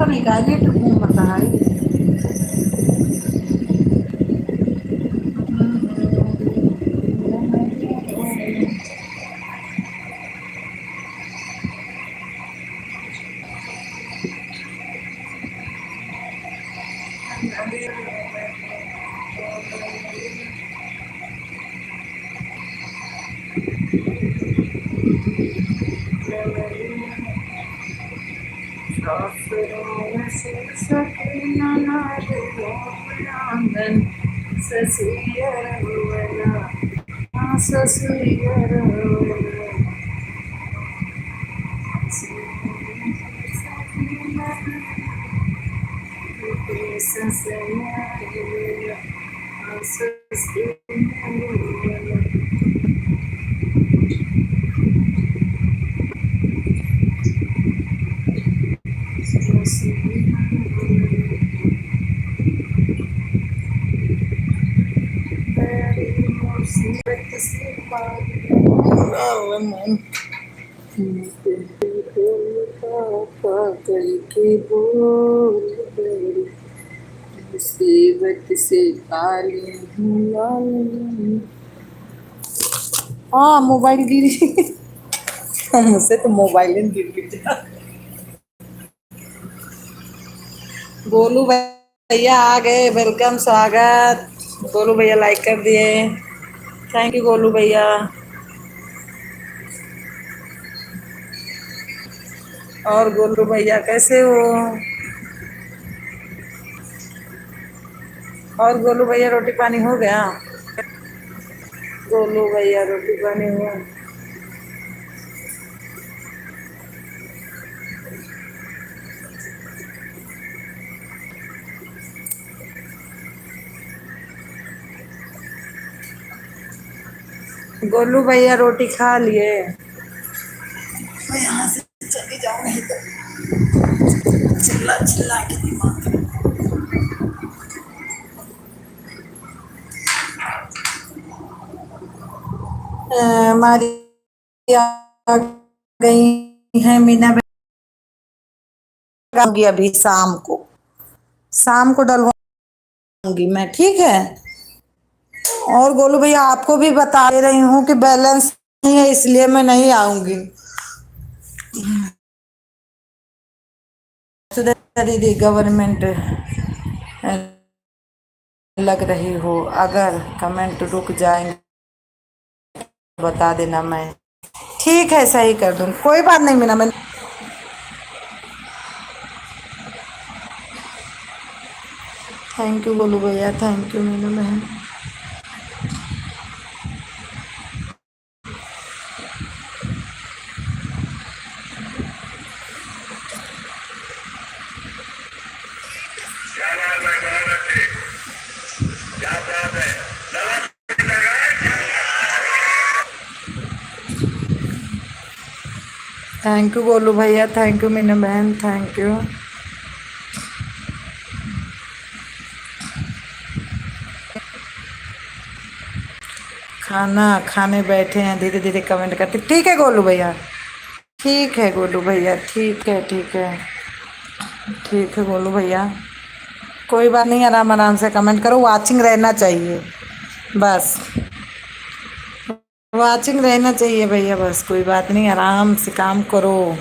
नहीं का नेट घूम रहा है। मुसीबत से पाली हूँ लाल। हाँ मोबाइल गिरी। मुझसे तो मोबाइल गिर गिर। गोलू भैया आ गए, वेलकम स्वागत। गोलू भैया लाइक कर दिए, थैंक यू गोलू भैया। और गोलू भैया कैसे हो? और गोलू भैया रोटी पानी हो गया? गोलू भैया रोटी पानी हुआ? गोलू भैया रोटी खा लिए? मैं यहाँ से चली जाऊँ नहीं तो चिल्ला चिल्ला के दिमाग। हमारी आ गई है मीना बहन, अभी शाम को डलवाऊंगी मैं, ठीक है। और गोलू भैया आपको भी बता दे रही हूँ कि बैलेंस नहीं है, इसलिए मैं नहीं आऊंगी। दीदी गवर्नमेंट लग रही हो, अगर कमेंट रुक जाएंगे बता देना, मैं ठीक है सही कर दूँ, कोई बात नहीं मीना। मैं थैंक यू गोलू भैया, थैंक यू मीना बहन। थैंक यू गोलू भैया, थैंक यू मीना बहन, थैंक यू। खाना खाने बैठे हैं, धीरे धीरे कमेंट करते, ठीक है गोलू भैया। ठीक है गोलू भैया, ठीक है ठीक है। ठीक है गोलू भैया, कोई बात नहीं, आराम आराम से कमेंट करो, वाचिंग रहना चाहिए बस। वाचिंग रहना चाहिए भैया, बस कोई बात नहीं, आराम से काम करो।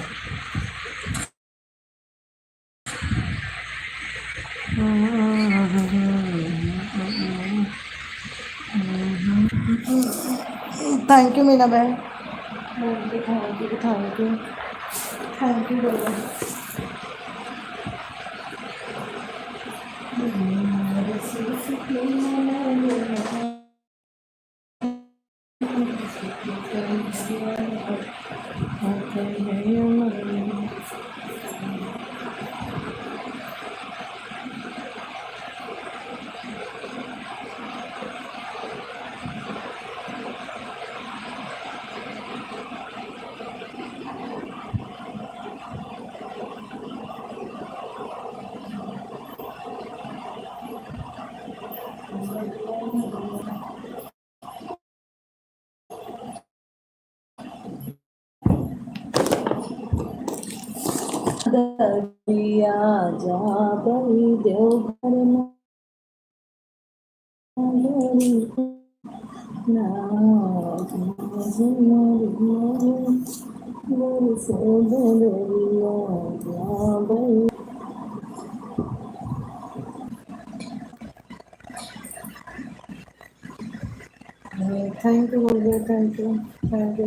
थैंक यू मीना बहन, thank you thank you thank you thank you भैया। दरिया जा बही देवघर नगरी नाथ बरसो दरिया जा बही। थैंक यू बोल गया, thank you, thank you,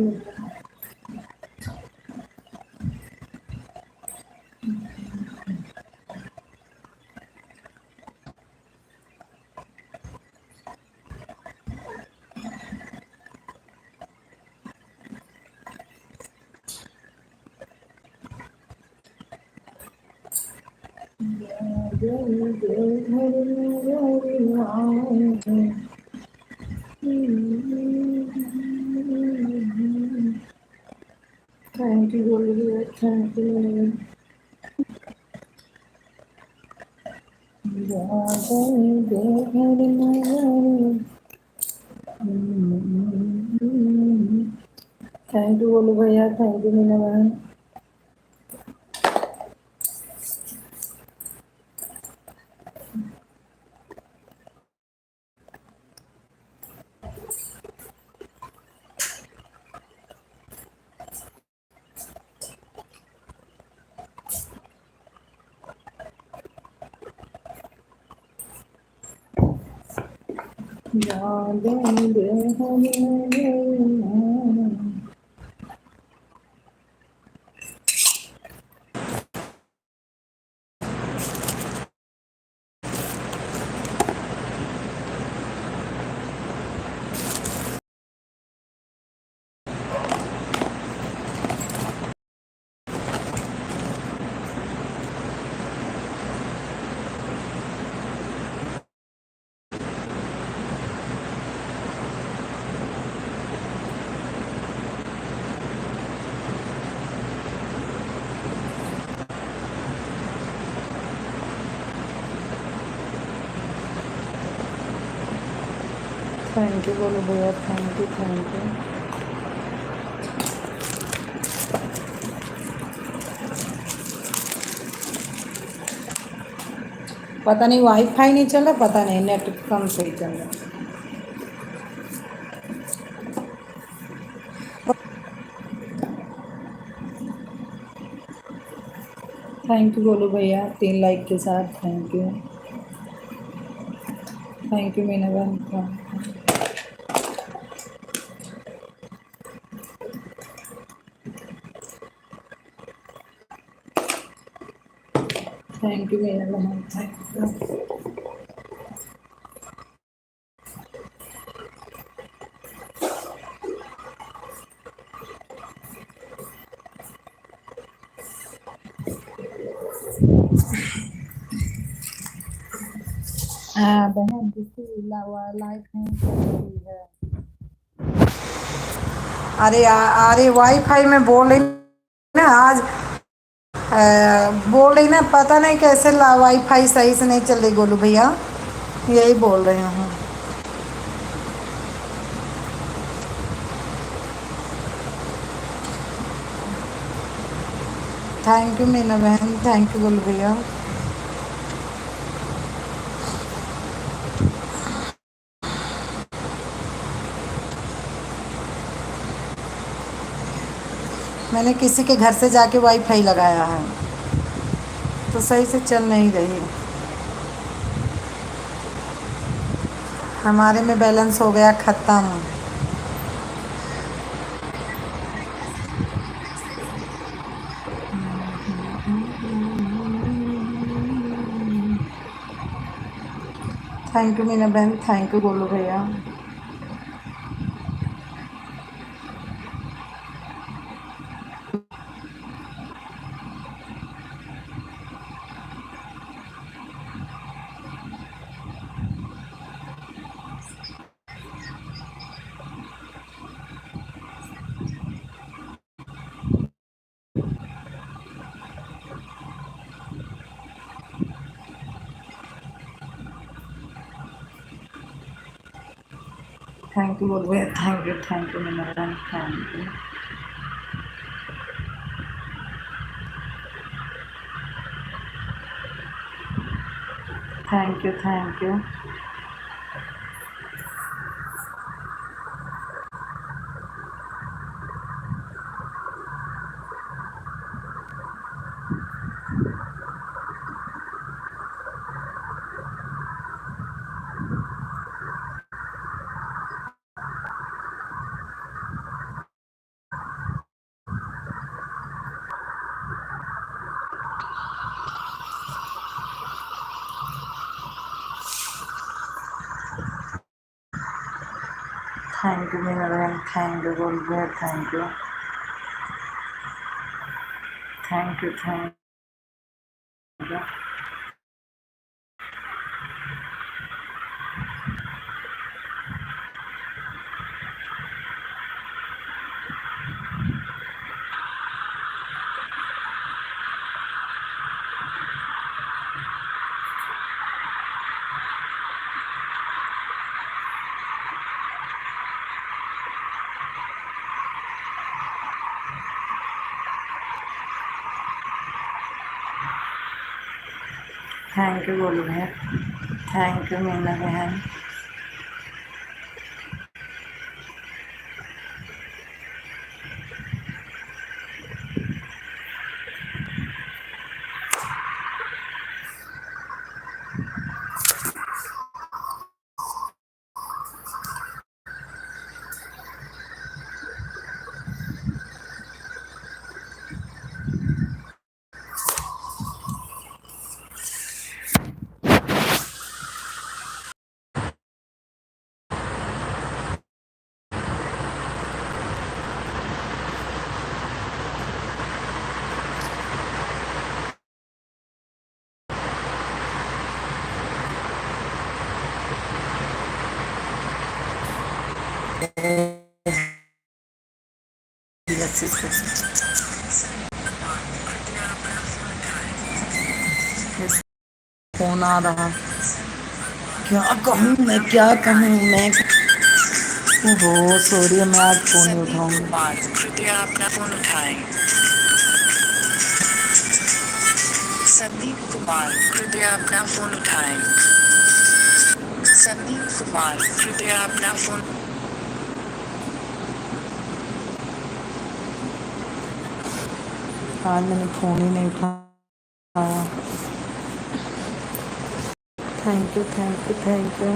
Deoghar नगरी नाथ। थैंक यू बोल गया, थैंक यू, जा बही देवघर नगरी। थैंक यू बोलो भैया, थैंक यू मीना बहन। जा बही देवघर नगरी। थैंक यू बोलो भैया, थैंक यू, थैंक यू। पता नहीं वाईफाई नहीं चल रहा, पता नहीं नेट कम सही चल रहा। थैंक यू बोलो भैया, 3 लाइक के साथ, thank you, thank you Meena बहन, थैंक यू मीना बहन, थैंक यू, हाँ बहन किसी लाइक नहीं कर रही है। अरे वाईफाई में बोल रही ना आज, बोल रही ना, पता नहीं कैसे वाईफाई सही से नहीं चल रही गोलू भैया, यही बोल रही हूँ। थैंक यू मीना बहन, थैंक यू गोलू भैया। मैंने किसी के घर से जाके वाईफाई लगाया है तो सही से चल नहीं रही। हमारे में बैलेंस हो गया ख़त्म। थैंक यू मीना बहन, थैंक यू गोलू भैया। थैंक यू गोलू भैया, थैंक यू मीना बहन, thank you. Thank you, thank you, thank you मेरा बहन, थैंक यू बोल रहे, thank you, thank you, thank you, thank you बोल रहे, थैंक यू मीना बहन, फोन आ रहा, क्या कहूँ मैं, क्या कहूँ मैं, ओहो सॉरी, मैं आज फोन नहीं उठाऊंगी। कृपया अपना फोन उठाएं। संदीप कुमार कृपया अपना फोन उठाएं। संदीप कुमार कृपया अपना फोन। आज मैंने फोन ही नहीं उठाया। Thank you, thank you, thank you,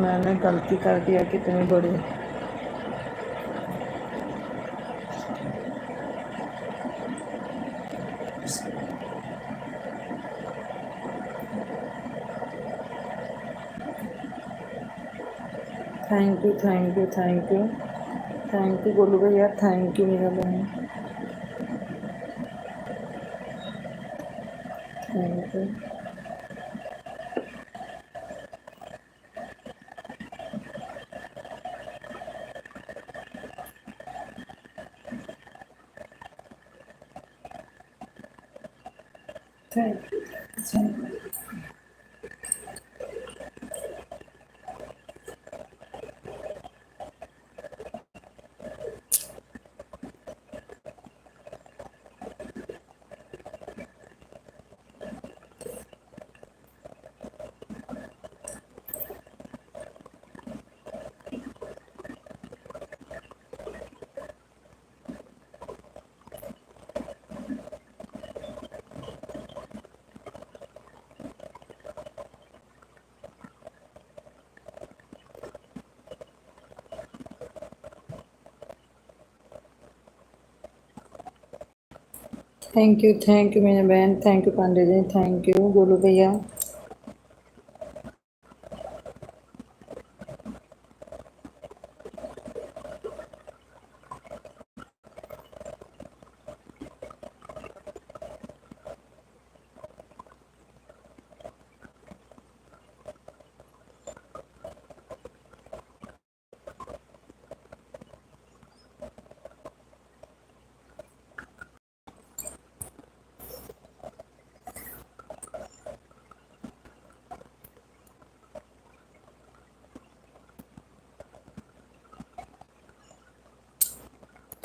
मैंने गलती कर दिया कितनी बड़ी। Thank you, thank you, thank you, thank you Golu भैया, थैंक यू मेरा बहन, thank you, thank you, thank you, thank you मेरा बहन, thank you Pandey ji, thank you Golu भैया।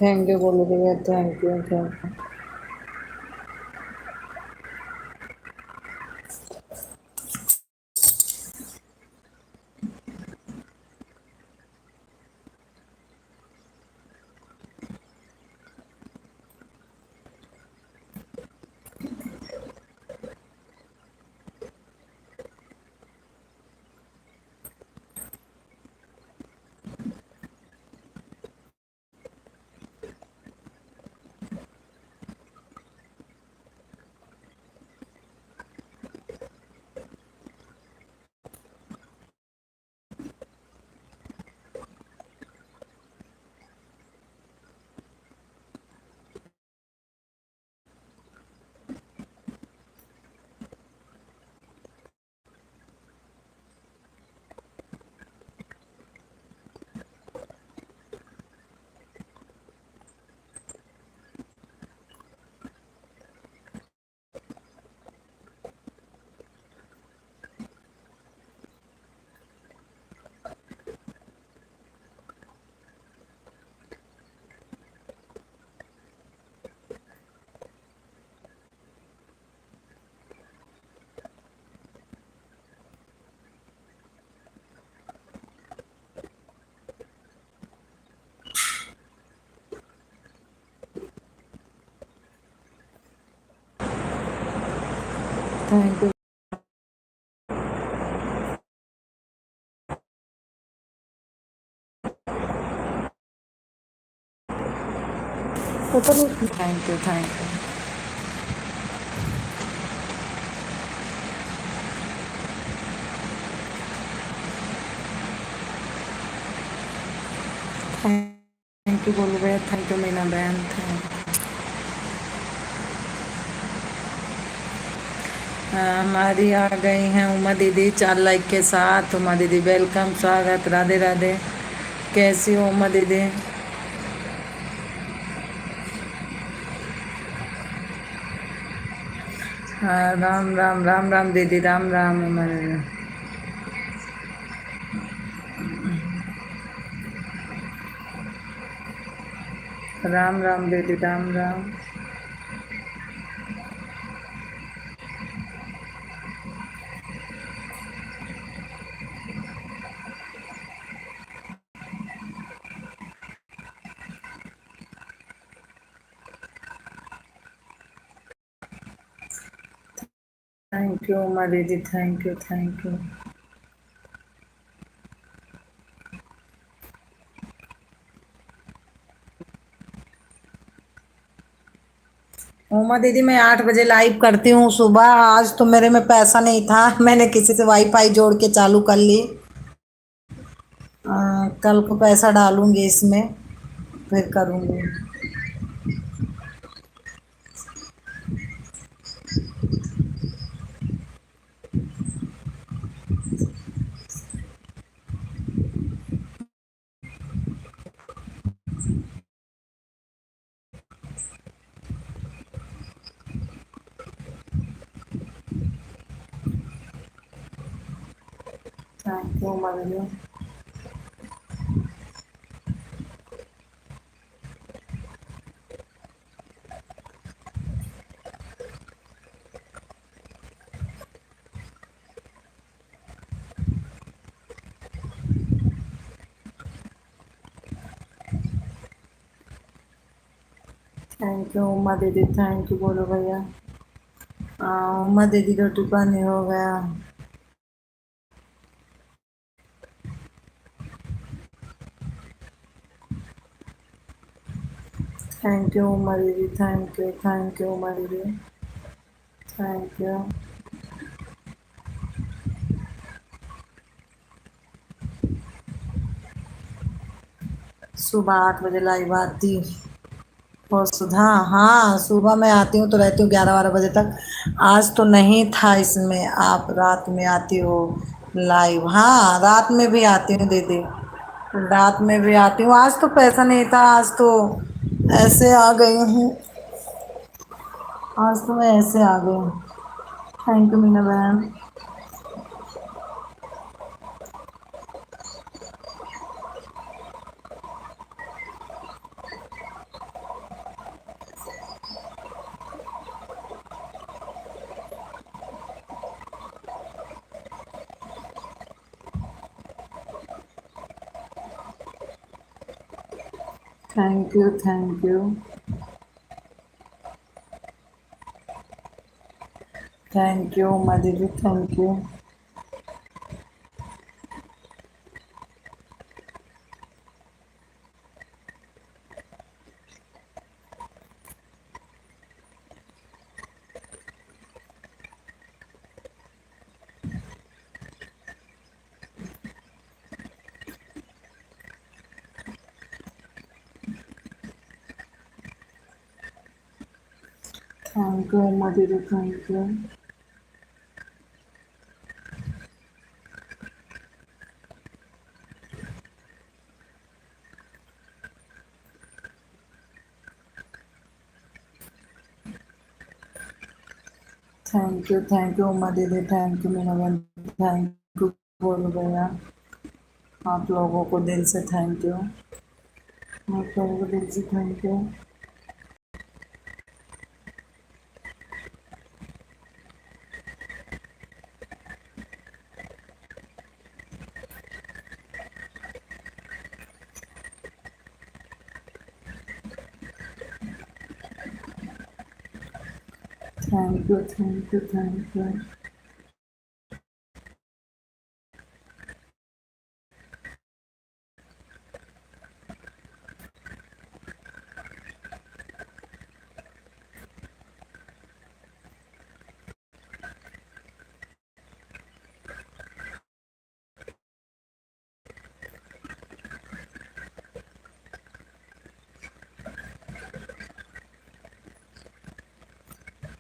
थैंक यू बोलो भैया, thank you thank you. Thank you. पता नहीं, thank you thank you. Thank you बोलो भैया, थैंक यू मीना बहन, थैंक। हमारी आ गई हैं उमा दीदी 4 लाइक के साथ। उमा दीदी वेलकम, स्वागत, राधे राधे। कैसी हो उमा दीदी? हाँ, राम राम राम राम दीदी, राम राम उमा दीदी। राम राम दीदी, राम राम। थैंक यू उमा दीदी, thank you thank you. Uma दीदी मैं 8 बजे लाइव करती हूँ सुबह। आज तो मेरे में पैसा नहीं था, मैंने किसी से वाईफाई जोड़ के चालू कर ली। कल को पैसा डालूंगी इसमें, फिर करूँगी। थैंक यू उमा दीदी। थैंक यू उमा दीदी, थैंक यू बोलो भैया। उमा दीदी रोटी पानी हो गया। थैंक यू उमा दीदी, थैंक यू उमा दीदी, थैंक यू। सुबह 8 बजे लाइव आती और सुधा, हाँ सुबह मैं आती हूँ तो रहती हूँ 11-12 बजे तक। आज तो नहीं था इसमें, आप रात में आती हो लाइव? हाँ रात में भी आती हूँ दीदी, रात में भी आती हूँ। आज तो पैसा नहीं था, आज तो ऐसे आ गई हूँ। आज तो मैं ऐसे आ गई हूँ। थैंक यू मीना बहन। Thank you, thank you, thank you Uma दीदी, thank you, thank you Uma दीदी, thank you, thank you Uma दीदी, थैंक यू मीना बहन, थैंक यू बोलो भैया। आप लोगों को दिल से थैंक यू, आप लोगों को दिल से thank you, thank you, thank you, thank you,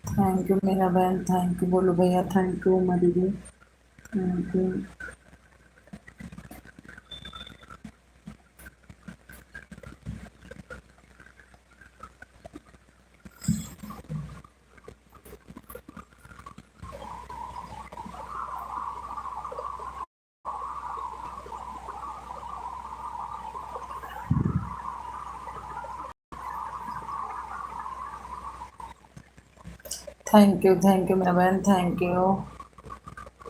thank you मेरा बहन, थैंक यू बोलो भैया, थैंक यू उमा दीदी, थैंक यू, थैंक यू मेरा बहन, थैंक यू।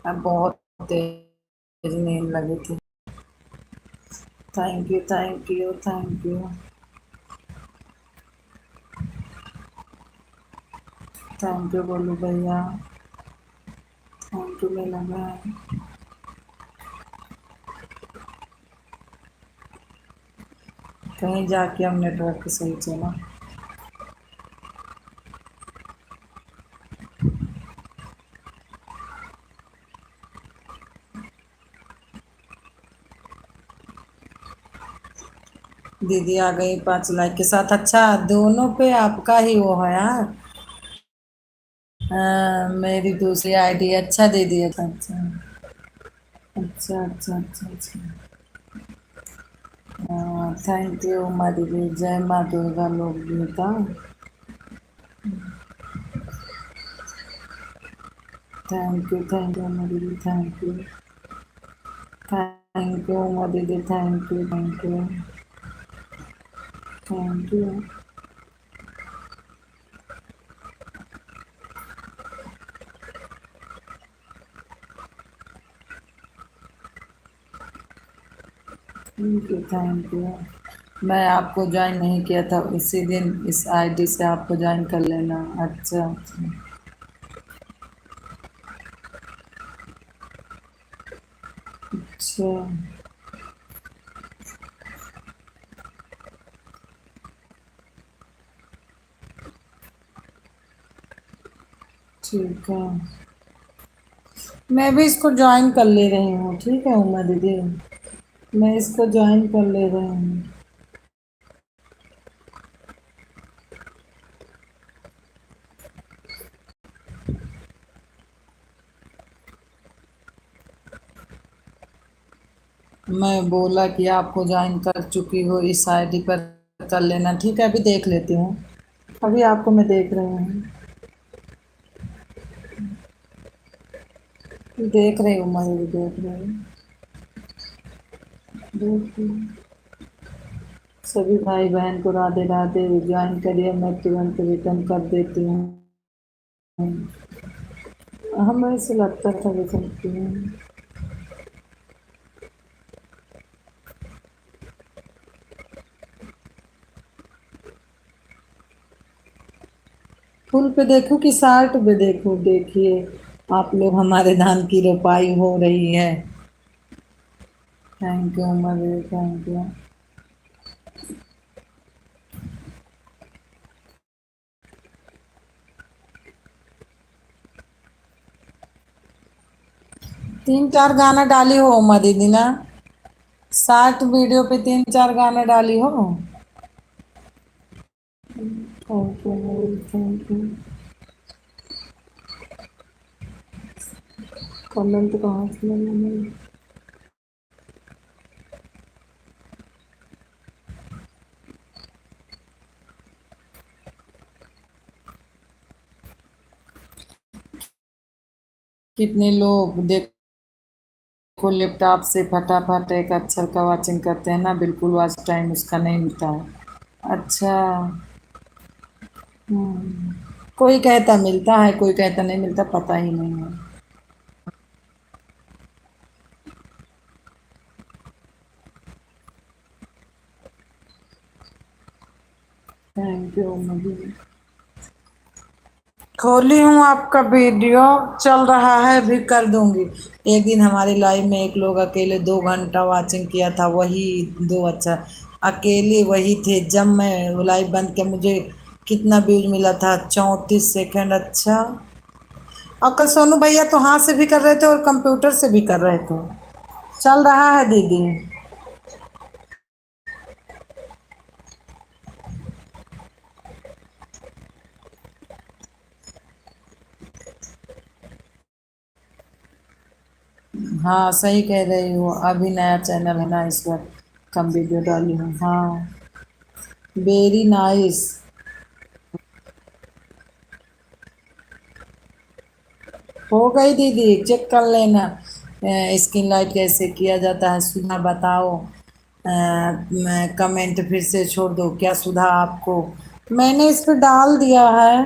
अब बहुत तेज नींद लगी थी। Thank you, thank you, thank you, thank you बोलू भैया, थैंक यू मेरा बहन। कहीं जाके हम नेटवर्क सही चला। दीदी आ गई 5 लाइक के साथ। अच्छा दोनों पे आपका ही वो है यार। मेरी दूसरी आईडी। अच्छा दीदी, अच्छा अच्छा, अच्छा अच्छा, अच्छा अच्छा। थैंक यू उमा दीदी, जय माँ दुर्गा लोक गीता। थैंक यू उमा दीदी, thank you, thank you Uma दीदी, thank you, thank you, thank you. Thank you, thank you. मैं आपको ज्वाइन नहीं किया था, इसी दिन इस आईडी से आपको ज्वाइन कर लेना। अच्छा अच्छा, अच्छा, ठीक है। मैं भी इसको ज्वाइन कर ले रही हूँ, ठीक है उमा दीदी। मैं इसको ज्वाइन कर ले रही हूँ। मैं बोला कि आपको ज्वाइन कर चुकी हो, इस आईडी पर कर लेना। ठीक है, अभी देख लेती हूँ। अभी आपको मैं देख रही हूँ, देख रही हूँ मैं भी देख रही हूँ, देख रही हूँ। सभी भाई बहन को राधे राधे। ज्वाइन करिए, मैं तुरंत रिटर्न कर देती हूँ। हमें ऐसे लगता था कि चलती हूँ। फुल पे देखूं कि शार्ट पे देखूं? देखिए, आप लोग, हमारे धान की रोपाई हो रही है। Thank you Madhu, thank you. 3 4 गाना डाली हो उमा दीदी ना? 60 वीडियो पे 3 4 गाने डाली हो। Thank you Madhu, thank you. Comment कहाँ से लगे? कितने लोग देखो लैपटॉप से फटाफट एक अक्षर का वाचिंग करते हैं ना, बिल्कुल वॉच टाइम उसका नहीं मिलता है। अच्छा। हम्म। कोई कहता मिलता है, कोई कहता नहीं मिलता, पता ही नहीं है। थैंक यू मधु। खोली हूँ आपका वीडियो, चल रहा है, भी कर दूंगी। एक दिन हमारे लाइव में एक लोग अकेले 2 घंटा वाचिंग किया था, वही दो, अच्छा, अकेले वही थे। जब मैं लाइव बंद किया, मुझे कितना व्यूज मिला था? 34 सेकंड। अच्छा। और कल सोनू भैया तो हाथ से भी कर रहे थे और कंप्यूटर से भी कर रहे थे। चल रहा है दीदी। हाँ सही कह रही हो, अभी नया चैनल है ना, इस बार कम वीडियो डाली हूँ। हाँ। Very nice. हो गई दीदी, चेक कर लेना। स्किन लाइट कैसे किया जाता है, सुधा बताओ। कमेंट फिर से छोड़ दो, क्या सुधा आपको? मैंने इस पे डाल दिया है।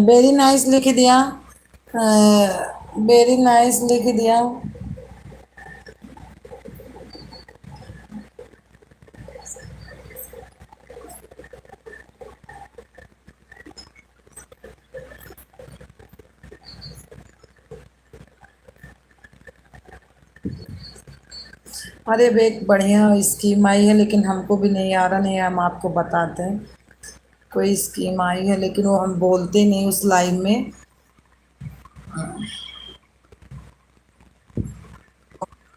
वेरी नाइस लिख दिया। वेरी नाइस लिख दिया। अरे वे एक बढ़िया स्कीम आई है, लेकिन हमको भी नहीं आ रहा, नहीं हम आपको बताते हैं। कोई स्कीम आई है, लेकिन वो हम बोलते नहीं उस लाइन में।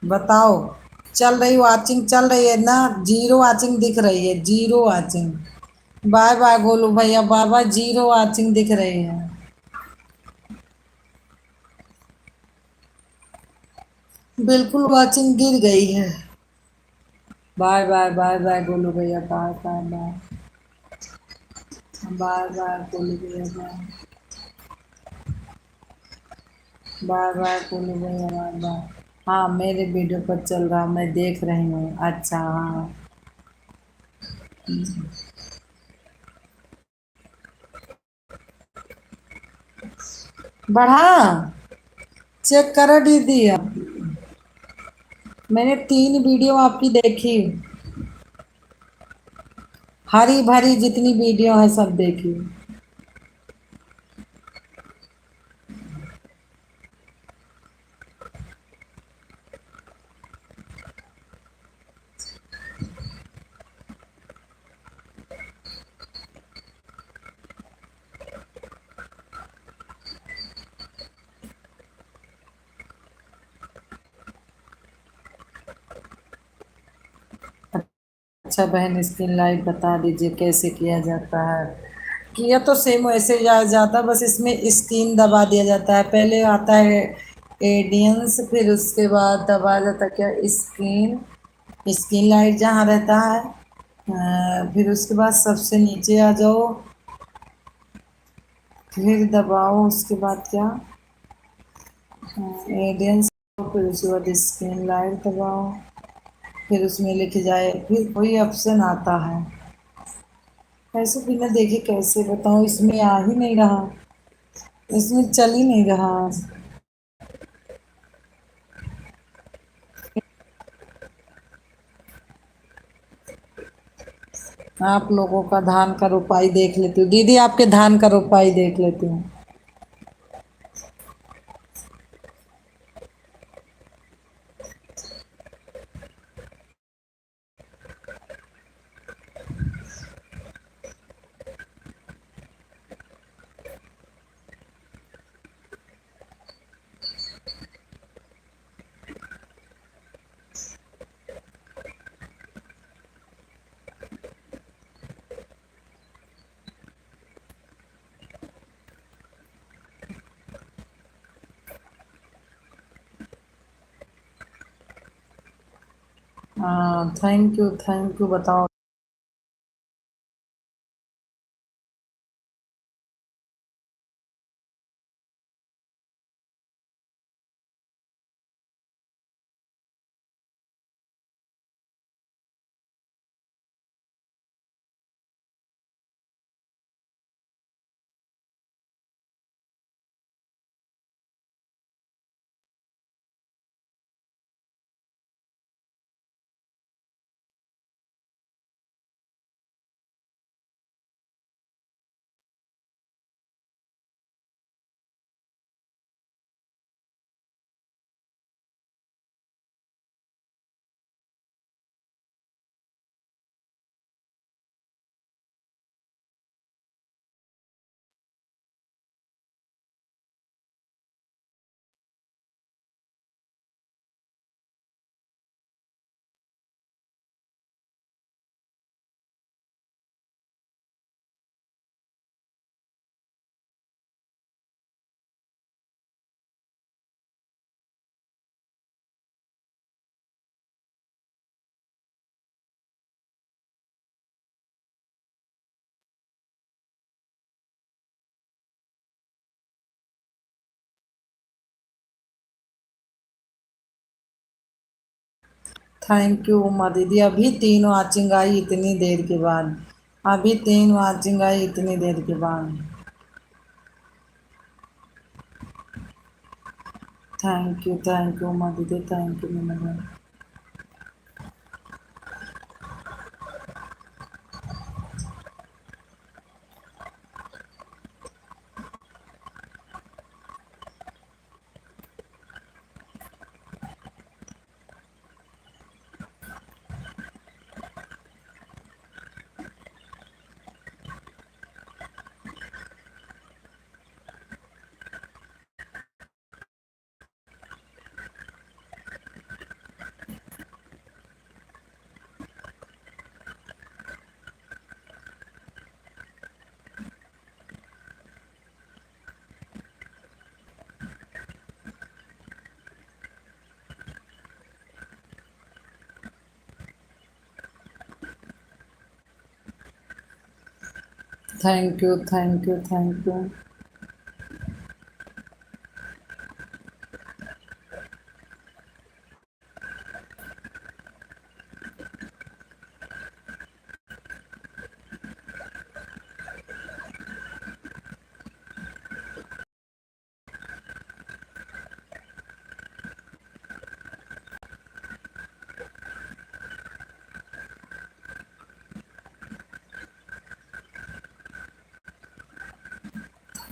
बताओ। चल रही वाचिंग चल रही है ना? जीरो वाचिंग दिख रही है, zero watching. Bye bye Golu भैया, बाय बाय। जीरो वाचिंग दिख रही है। बिल्कुल वाचिंग गिर गई है। Bye bye, bye bye Golu भैया, bye bye bye. Bye bye Golu भैया, बाय। बाय बाय गोलू भैया, बाय बाय। हाँ मेरे वीडियो पर चल रहा, मैं देख रही हूँ। अच्छा हाँ। बढ़ा। चेक करो दीदी अब। मैंने 3 वीडियो आपकी देखी। हरी भरी जितनी वीडियो है सब देखी। अच्छा बहन, स्क्रीन लाइट बता दीजिए कैसे किया जाता है? किया तो सेम वैसे जाता, बस इसमें स्क्रीन दबा दिया जाता है। पहले आता है एडियंस, फिर उसके बाद दबा जाता है क्या, स्क्रीन। स्क्रीन लाइट जहाँ रहता है। फिर उसके बाद सबसे नीचे आ जाओ, फिर दबाओ, उसके बाद क्या, एडियंस। फिर उसके बाद स्क्रीन लाइट दबाओ, फिर उसमें लिखे जाए, फिर कोई ऑप्शन आता है। ऐसे बिना देखे कैसे बताऊँ, इसमें आ ही नहीं रहा, इसमें चल ही नहीं रहा। आप लोगों का धान का रोपाई देख लेती हूँ दीदी, आपके धान का रोपाई देख लेती हूँ। हाँ, थैंक यू, बताओ। थैंक यू उमा दीदी, अभी तीन वाचिंग आई इतनी देर के बाद। अभी तीन वाचिंग आई इतनी देर के बाद। थैंक यू उमा दीदी, थैंक यू मैंने।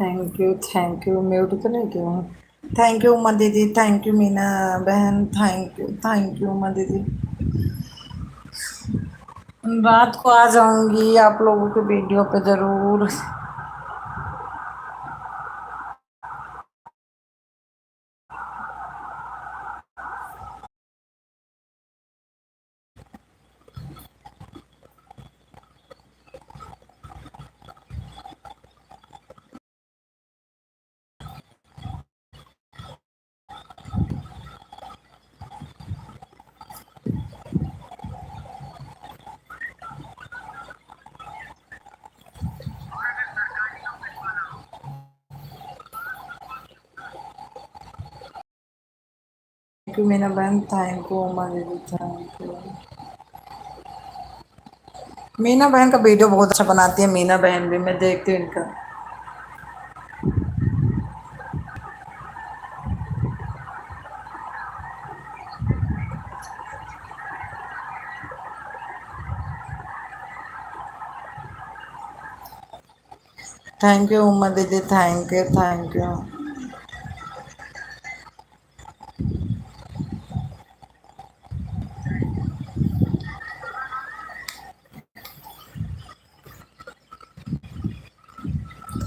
Thank you. Thank you, mute तो नहीं क्यों। थैंक यू उमा दीदी, थैंक यू मीना बहन, थैंक यू उमा दीदी। रात को आ जाऊंगी आप लोगों के वीडियो पे जरूर। थैंक यू मीना बहन, थैंक यू उमा दीदी, थैंक यू। मीना बहन का वीडियो बहुत अच्छा बनाती है, मीना बहन भी, मैं देखती हूँ इनका। थैंक यू उमा दीदी, thank you, thank you.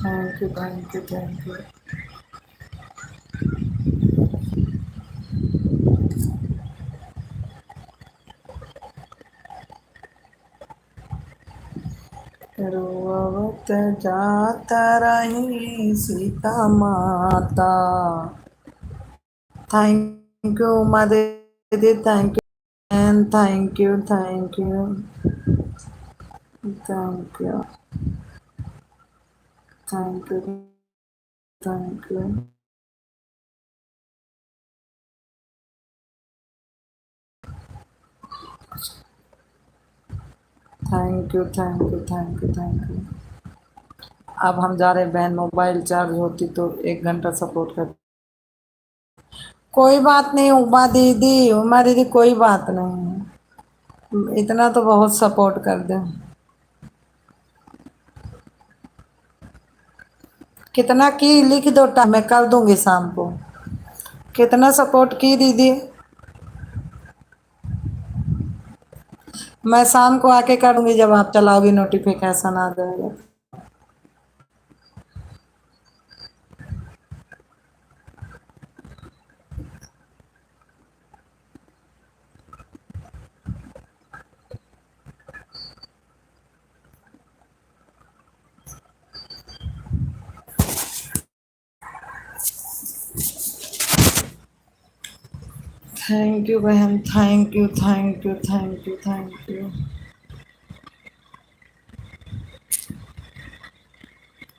Thank you, thank you, thank you. रोवत जाता रही सीता माता। थैंक यू उमा दीदी, thank you and thank you, thank you, thank you, thank you, thank you, thank you, thank you, thank you, thank you. अब हम जा रहे बहन, मोबाइल चार्ज होती तो 1 घंटा सपोर्ट कर। कोई बात नहीं उमा दीदी कोई बात नहीं, इतना तो बहुत सपोर्ट कर दे। कितना की लिख दो, मैं कर दूंगी शाम को। कितना सपोर्ट की दीदी? मैं शाम को आके कर दूंगी जब आप चलाओगी, नोटिफिकेशन आ जाएगा। थैंक यू बहन, thank you, thank you, thank you, thank you,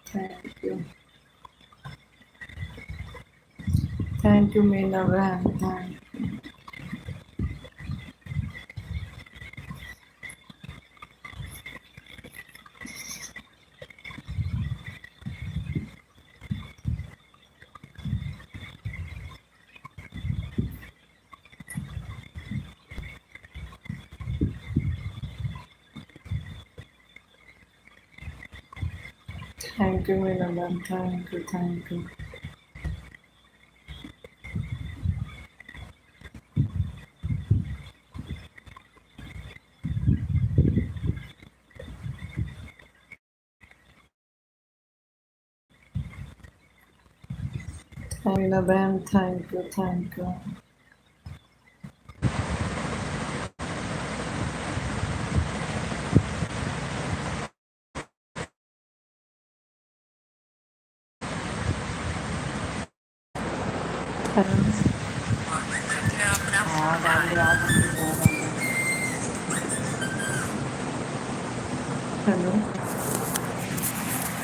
thank you, thank you Meena बहन, थैंक यू मीना बहन, thank you, thank you. Meena बहन, थैंक यू, थैंक यू। हाँ डाल दे आप। हेलो,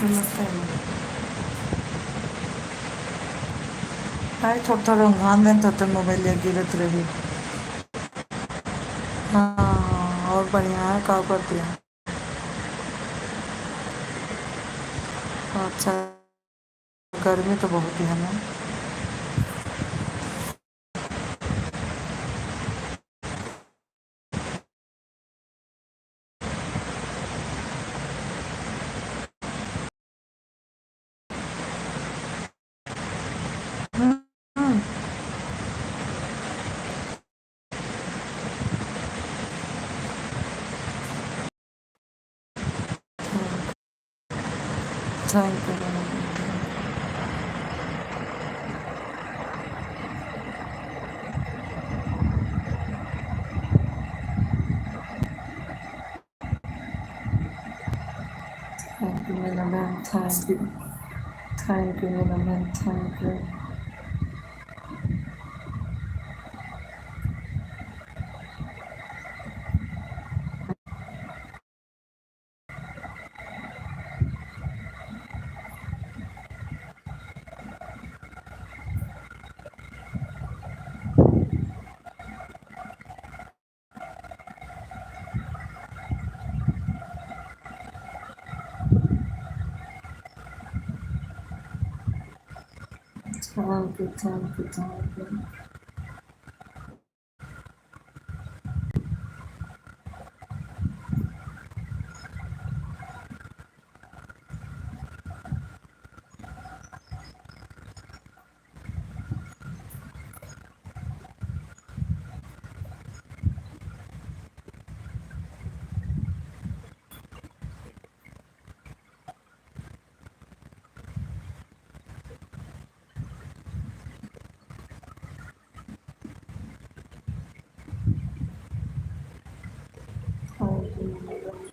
नमस्ते। हाय थोड़ा थोड़ा ध्यान दें तो मोबाइल ले गिरत रही। हाँ और बढ़िया है, का करती है? अच्छा, गर्मी तो बहुत ही है ना। Hmm, thank you, thank you मेरा ma'am, thank you, thank you मेरा ma'am, thank you, thank you, thank you, thank you.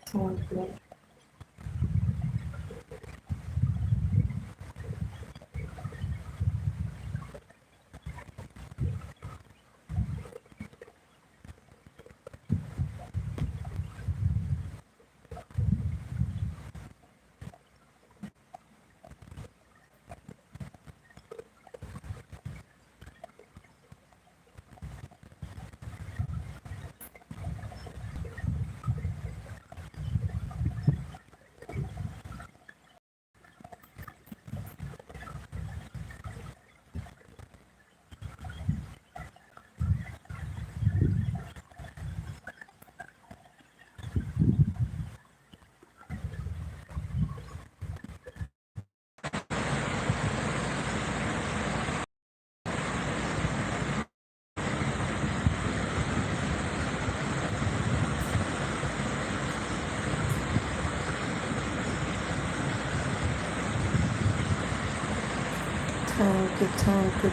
Thank you.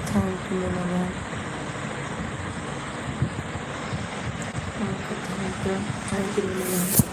Thank you Meena ma'am. Thank you Meena ma'am.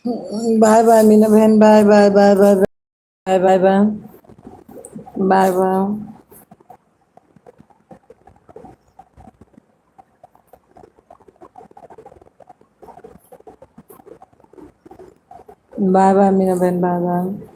Bye bye Meena बहन, bye bye bye bye bye bye bye bye bye bye bye Meena बहन, bye bye.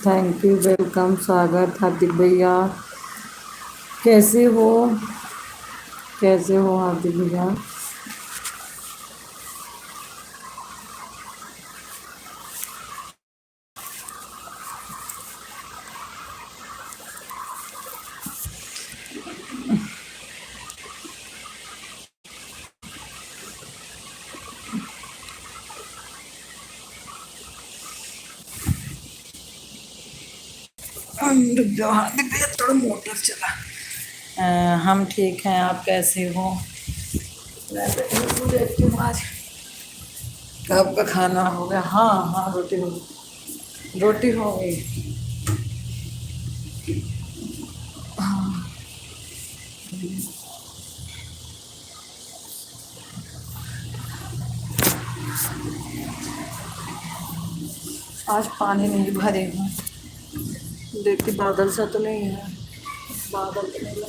Thank you, welcome, स्वागत हार्दिक भैया। कैसे हो? कैसे हो हार्दिक भैया? रुक जाओ हार्दिक भैया, थोड़ा मोटर चला। हम ठीक हैं, आप कैसे हो? मैं तो देखती हूँ आज कब का खाना हो गया। हाँ हाँ, रोटी हो गई, रोटी हो गई। आज पानी नहीं भरे हैं, देखती बादल सा तो नहीं है। बादल तो नहीं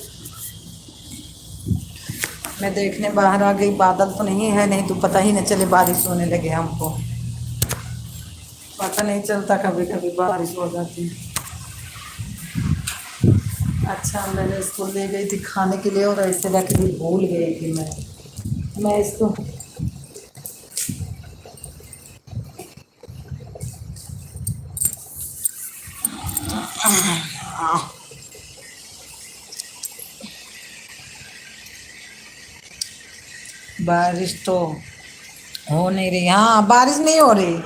मैं देखने बाहर आ गई, बादल तो नहीं है, नहीं तो पता ही न चले बारिश होने लगे हमको। पता नहीं चलता, कभी कभी बारिश हो जाती है। अच्छा, मैंने इसको ले गई थी खाने के लिए और ऐसे रख दी, भूल गई थी मैं इसको। बारिश तो हो नहीं रही। हाँ, बारिश नहीं हो रही,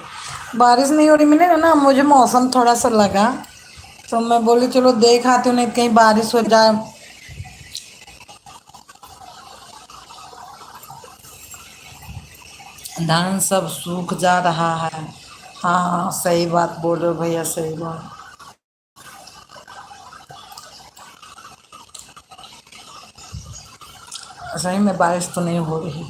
बारिश नहीं हो रही। मैंने ना, मुझे मौसम थोड़ा सा लगा, तो मैं बोली चलो देख आती हूँ, नहीं कहीं बारिश हो जाए। धान सब सूख जा रहा है। हाँ, सही बात बोल रहे हो भैया, सही बात। सही में बारिश तो नहीं हो रही।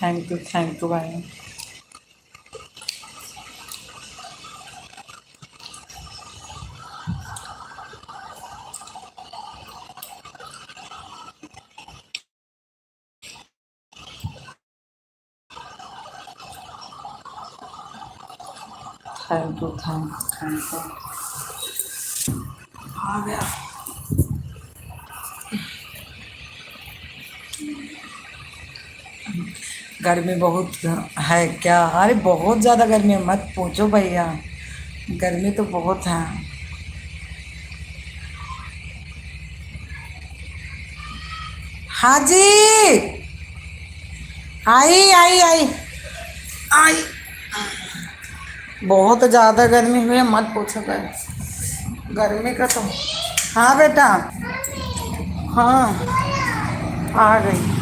थैंक यू भाई। Thank you. आ गया। गर्मी बहुत है क्या? अरे बहुत ज़्यादा गर्मी है, मत पूछो भैया। गर्मी तो बहुत है। हाँ जी। आई आई आई आई। बहुत ज़्यादा गर्मी हुई है, मत पूछो गर्मी का तो। हाँ बेटा। हाँ, आ गई।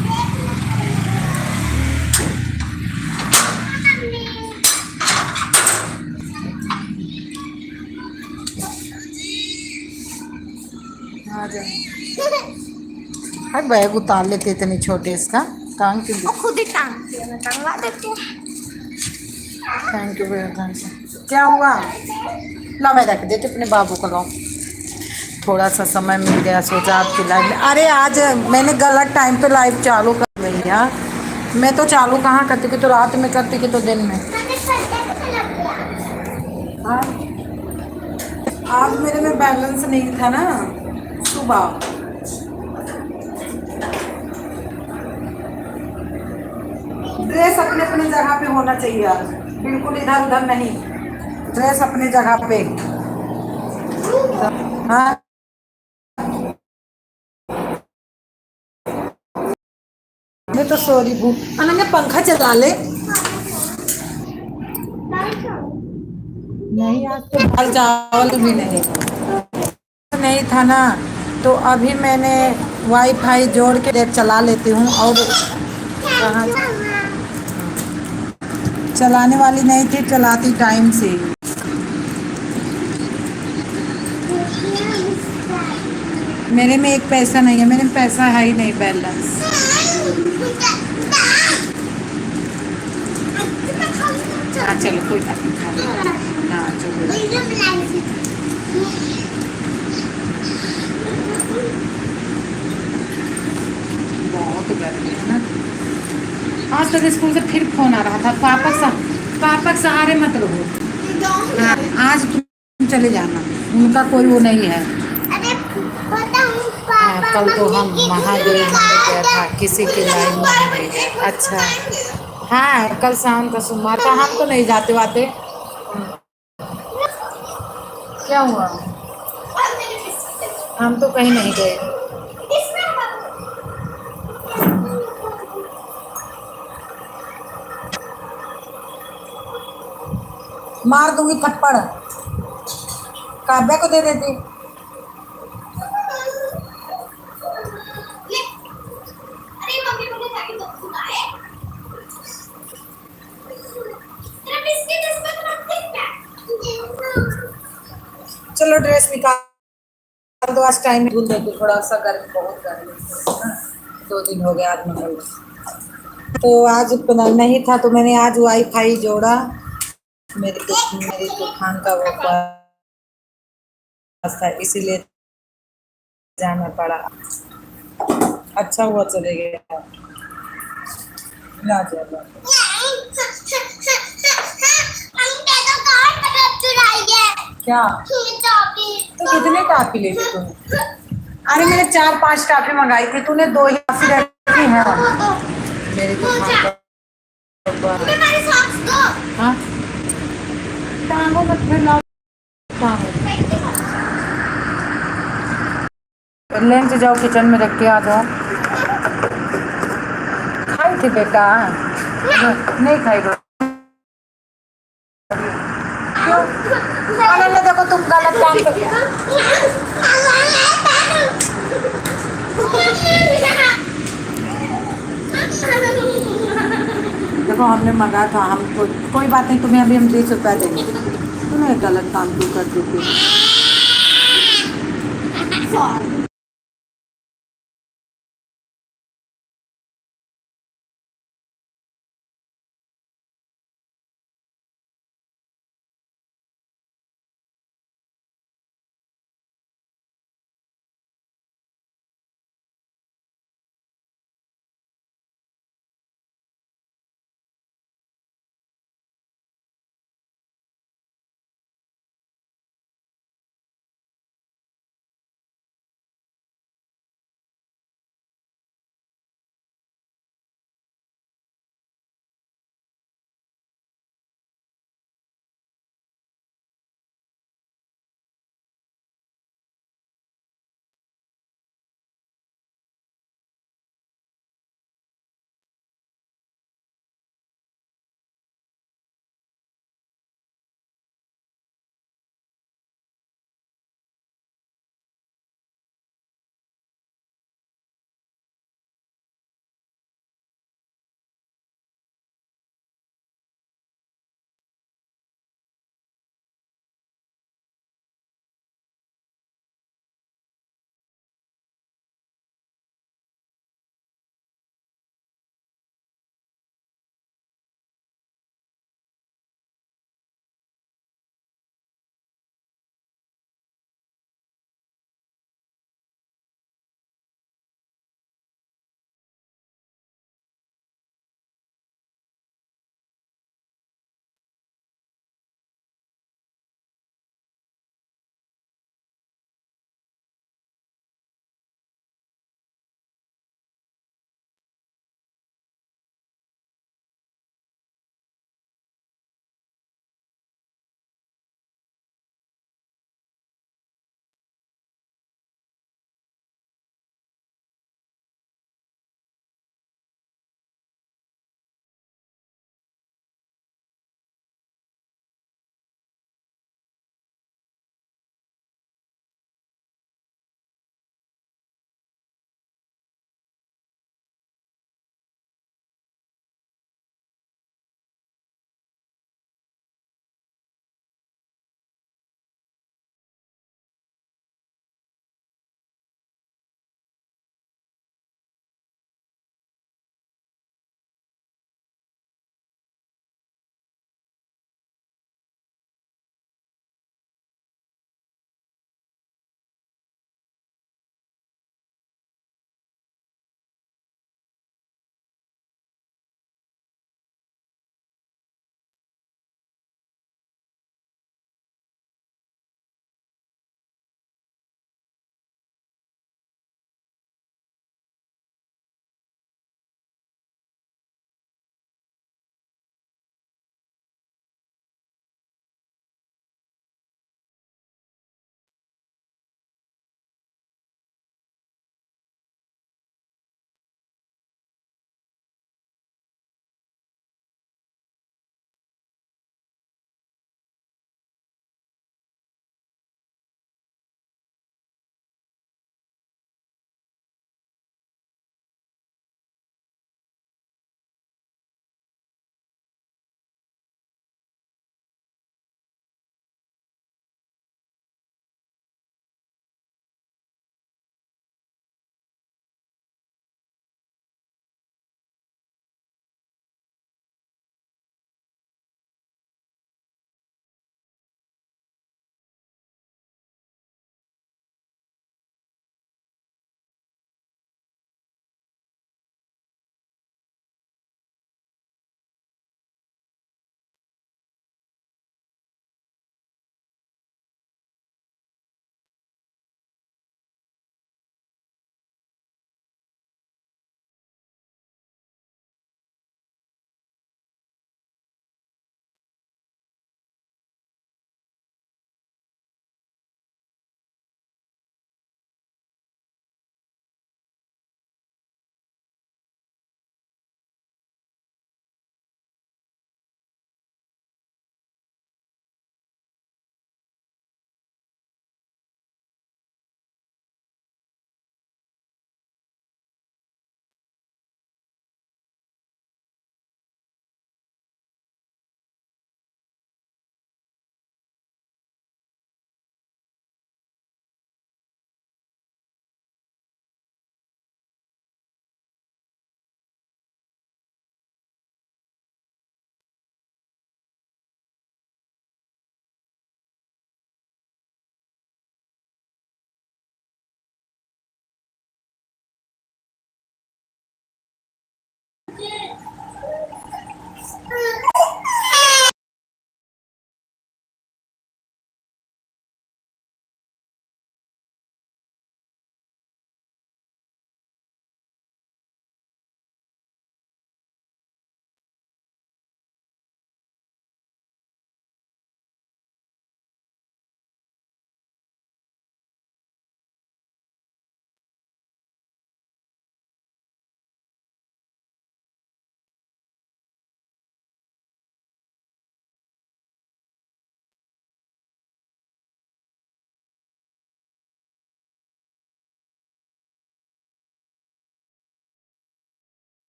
आ जाओ। अरे बैग उतार लेते, इतनी छोटे इसका टांग के। वो खुद ही टांगती है, मैं टांगवा देती हूँ। थैंक यू भैया, थैंक यू। क्या हुआ? ला, मैं रख देती अपने बाबू को। लो, थोड़ा सा समय मिल गया, सोचा आपकी लाइव। अरे आज मैंने गलत टाइम पे लाइव चालू कर भैया। मैं तो चालू कहाँ करती कि, तो रात में करती कि तो दिन में। हाँ, आज मेरे में बैलेंस नहीं था ना सुबह। ड्रेस अपने अपने जगह पे होना चाहिए यार, बिल्कुल इधर उधर नहीं। ड्रेस अपनी जगह पे। हाँ, मैं तो सॉरी भूख। अनन्या पंखा चला ले। नहीं, आज तो दाल चावल भी नहीं, नहीं था ना। तो अभी मैंने वाईफाई जोड़ के देख चला लेती हूँ। और कहाँ चलाने वाली नहीं थी, चलाती टाइम से। मेरे में एक पैसा नहीं है, मेरे में पैसा है ही नहीं, बैलेंस। हाँ चलो, कोई बात नहीं, खा लो। हाँ चलो। बहुत गर्मी है ना। आज तक स्कूल से फिर फोन आ रहा था, पापा के सहारे मत रहो। हाँ, आज तुम चले जाना, उनका कोई वो नहीं है। हाँ, कल तो हम महादेव मंदिर गया था, किसी की लाइन में नहीं गए। अच्छा। हाँ, कल शाम का सोमवार था, हम तो नहीं जाते वाते। क्या हुआ? हम तो कहीं नहीं गए। मार दूंगी थप्पड़। काव्या को दे देती। चलो ड्रेस निकाल दो, आज टाइम भूल देती, थोड़ा सा गर्मी, बहुत गर्मी है ना। 2 दिन हो गए आज मंगल। तो आज नहीं था, तो मैंने आज वाईफाई जोड़ा। मेरी दुकान का वो पास था, इसीलिए जाना पड़ा। अच्छा हुआ चले गया। ला जाएगा। क्या? तो कितने टाफी ले ली तूने? अरे मैंने 4-5 टाफी मंगाई थी, तूने 2 ही टाफी रखी है। मेरी दुकान हाँ, टांगो मत, फिर लाओ। टांगो। लंच जाओ किचन में रख के आ जाओ। खाई थी बेटा? नहीं खाई रोटी। क्यों? अनन्या देखो तुम गलत काम कर। देखो हमने मंगा था, हमको कोई बात नहीं, तुम्हें अभी हम 20 रुपया देंगे। तुम्हें गलत काम क्यों कर देती?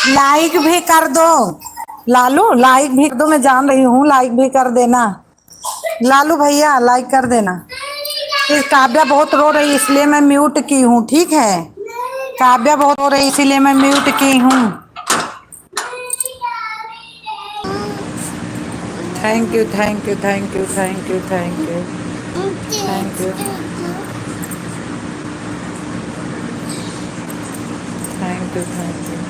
लाइक भी कर दो। लालू लाइक भी कर दो, मैं जान रही हूँ, लाइक भी कर देना। लालू भैया लाइक कर देना। इस काव्या बहुत रो रही इसलिए मैं म्यूट की हूँ, ठीक है। काव्या बहुत रो रही इसीलिए मैं म्यूट की हूँ। Thank you thank you thank you thank you thank you thank you thank you thank you.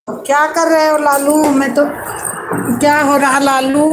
क्या कर रहे हो लालू? मैं तो, क्या हो रहा Lalu?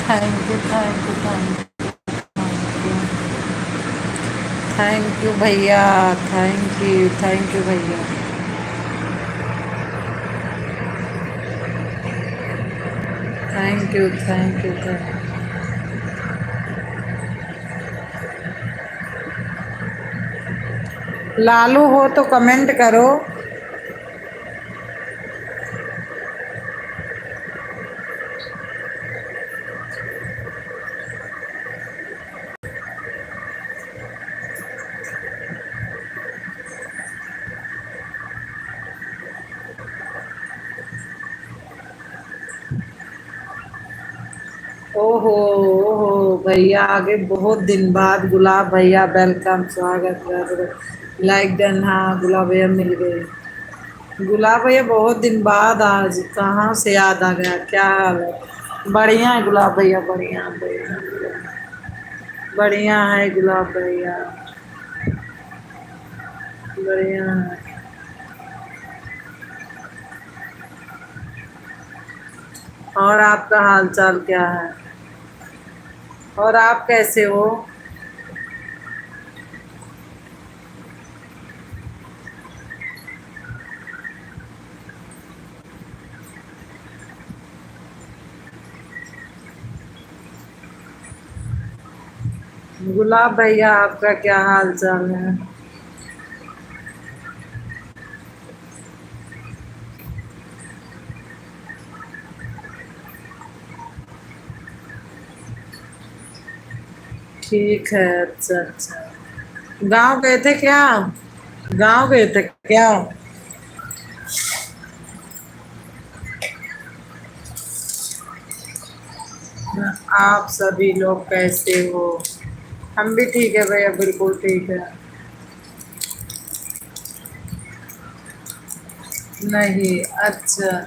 Thank you thank you thank you भैया। थैंक यू भैया। Thank you. लालू हो तो कमेंट करो। ओहो ओहो भैया आगे बहुत दिन बाद गुलाब भैया वेलकम, स्वागत। लाइक डन, हाँ गुलाब भैया मिल गए। गुलाब भैया बहुत दिन बाद आज कहाँ से याद आ गया, क्या हाल है? बढ़िया है गुलाब भैया, बढ़िया बढ़िया बढ़िया है गुलाब भैया, बढ़िया है। और आपका हाल चाल क्या है? और आप कैसे हो? गुलाब भैया आपका क्या हाल चाल है? ठीक है, अच्छा अच्छा। गांव गए थे क्या? गांव गए थे क्या? आप सभी लोग कैसे हो? हम भी ठीक है भैया, बिल्कुल ठीक है। नहीं, अच्छा।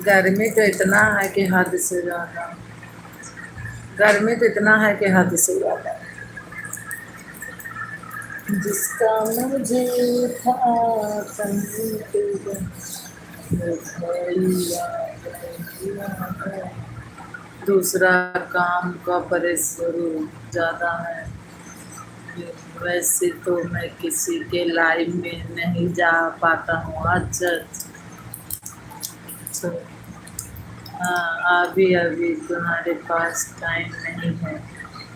गर्मी तो इतना है कि हद से ज्यादा। गर्मी तो इतना है कि हद से ज्यादा। जिसका मुझे था संग, दूसरा काम का प्रेशर ज़्यादा है। वैसे तो मैं किसी के लाइफ में नहीं जा पाता हूँ। अच्छा अच्छा। हाँ, अभी अभी तुम्हारे पास टाइम नहीं है,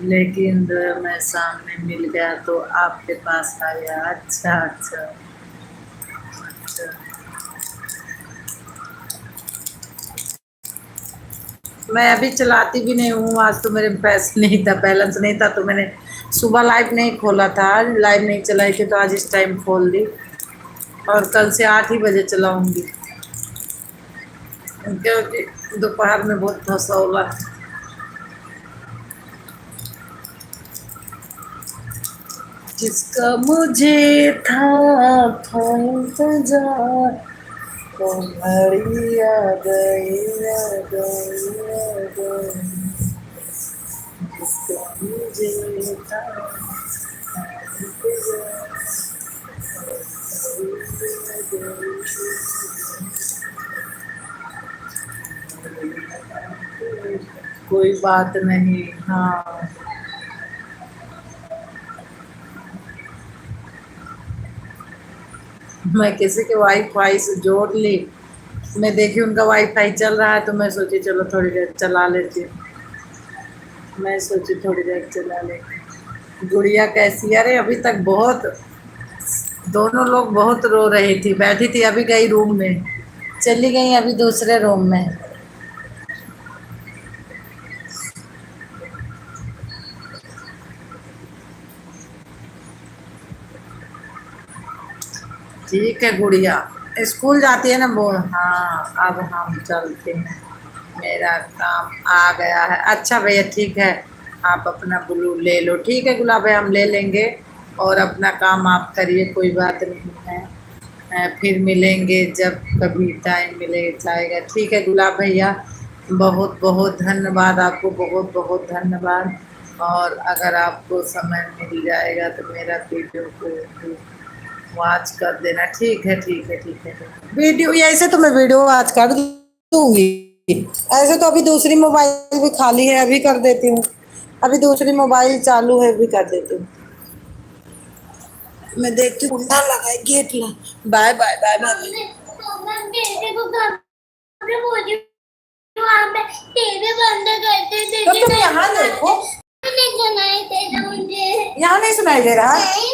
लेकिन मैं सामने मिल गया तो आपके पास आ गया। अच्छा अच्छा अच्छा। मैं अभी चलाती भी नहीं हूँ। आज तो मेरे पैसे नहीं था, बैलेंस नहीं था, तो मैंने सुबह लाइव नहीं खोला था। आज लाइव नहीं चलाई थी, तो आज इस टाइम खोल दी, और कल से 8 ही बजे चलाऊंगी, क्योंकि दोपहर में बहुत धसौला था। जिसका मुझे था इंतजार, तो घड़ी आ गई, आ गई, आ गई। जिसका मुझे था इंतजार, कोई बात नहीं। हाँ, मैं किसी के वाईफाई से जोड़ ली। मैं देखी उनका वाईफाई चल रहा है, तो मैं सोची चलो थोड़ी देर चला लेती हूँ। मैं सोची थोड़ी देर चला लेती। गुड़िया कैसी है? अरे अभी तक बहुत, दोनों लोग बहुत रो रही थी, बैठी थी, अभी गई रूम में, चली गई अभी दूसरे रूम में। ठीक है गुड़िया, स्कूल जाती है ना वो। हाँ, अब हम चलते हैं, मेरा काम आ गया है। अच्छा भैया ठीक है, आप अपना ब्लू ले लो। ठीक है गुलाब भाई, हम ले लेंगे, और अपना काम आप करिए, कोई बात नहीं है। फिर मिलेंगे जब कभी टाइम मिले जाएगा। ठीक है गुलाब भैया, बहुत बहुत धन्यवाद आपको, बहुत बहुत धन्यवाद। और अगर आपको समय मिल जाएगा तो मेरा वीडियो को वॉच कर देना। ठीक है ठीक है ठीक है। वीडियो, ऐसे तो मैं वीडियो वॉच कर दूंगी, ऐसे तो अभी दूसरी मोबाइल भी खाली है, अभी कर देती हूँ। अभी दूसरी मोबाइल चालू है, भी कर देती हूँ। मैं देखती हूँ ना लगा है गेट ला। Bye bye bye bye. तो तुम यहाँ देखो, यहाँ नहीं सुनाई दे रहा है।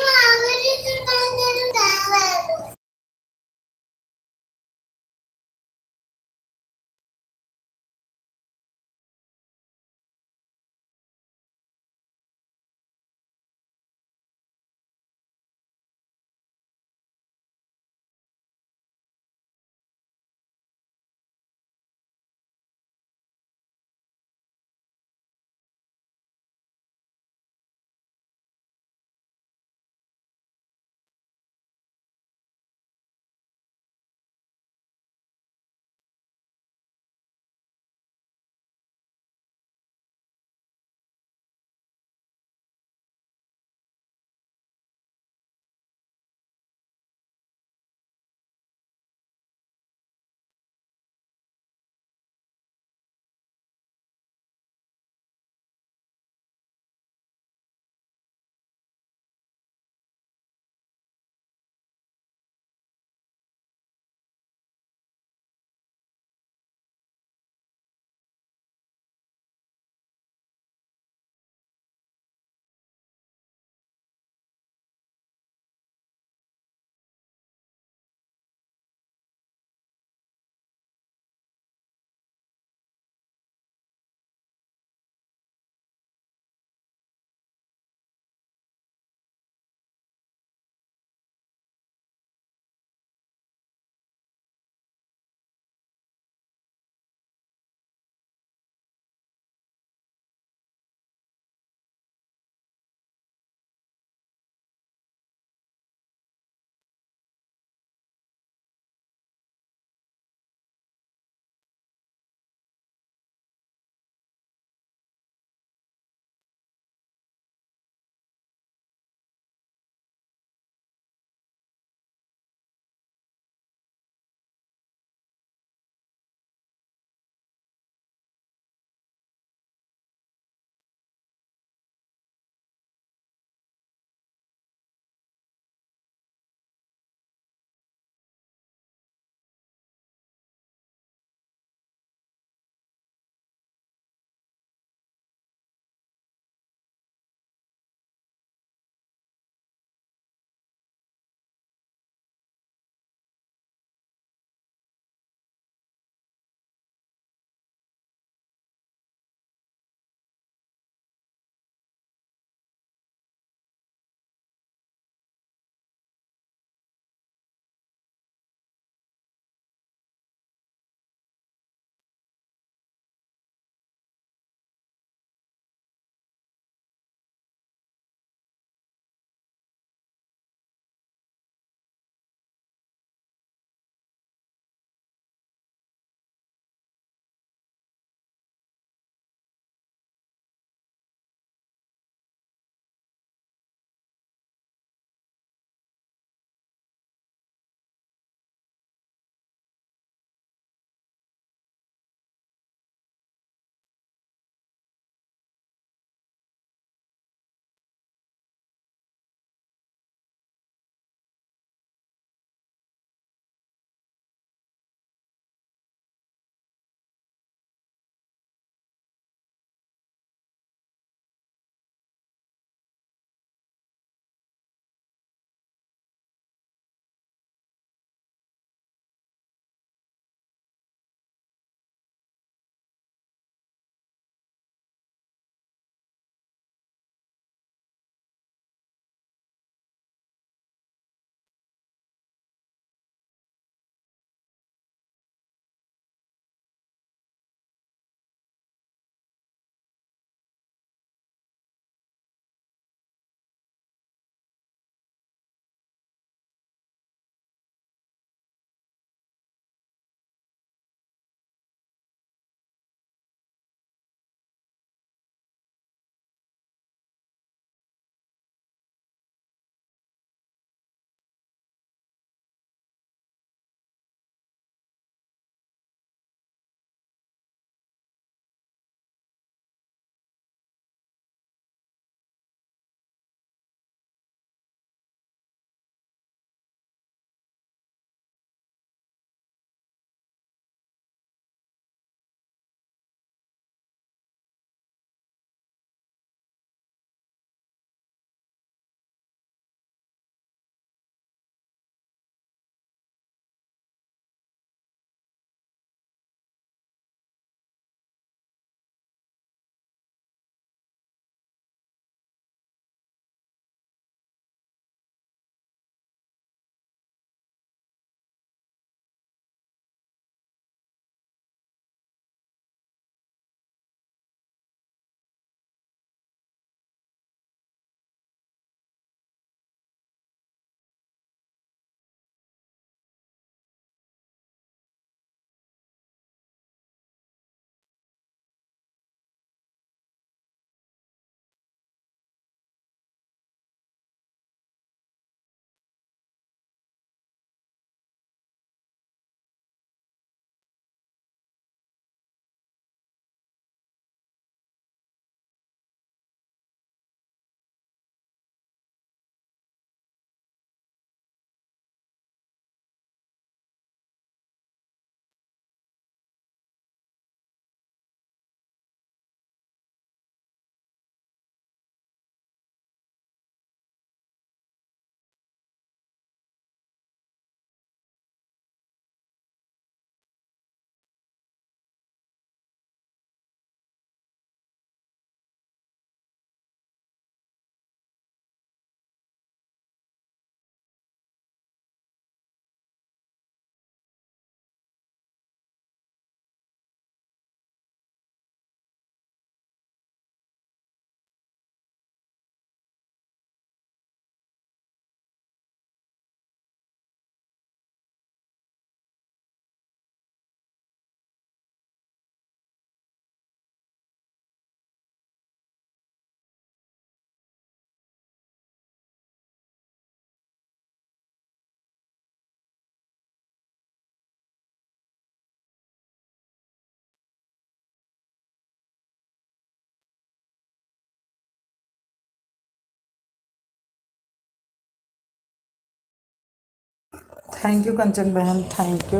थैंक यू कंचन बहन, थैंक यू।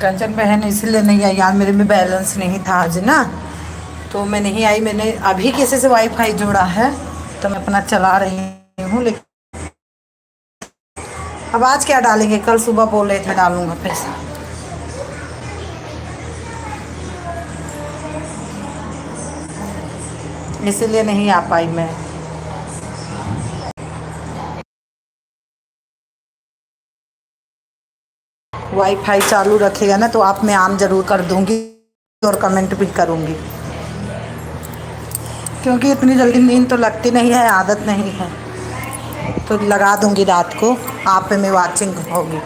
कंचन बहन इसलिए नहीं आई यार, मेरे में बैलेंस नहीं था आज ना, तो मैं नहीं आई। मैंने अभी किसी से वाईफाई जोड़ा है, तो मैं अपना चला रही हूँ। लेकिन अब आज क्या डालेंगे, कल सुबह बोल रहे थे डालूंगा पैसा, इसीलिए नहीं आ पाई मैं। वाईफाई चालू रखेगा ना तो आप मैं आन जरूर कर दूंगी और कमेंट भी करूंगी, क्योंकि इतनी जल्दी नींद तो लगती नहीं है, आदत नहीं है, तो लगा दूंगी रात को, आप पे में वाचिंग होगी।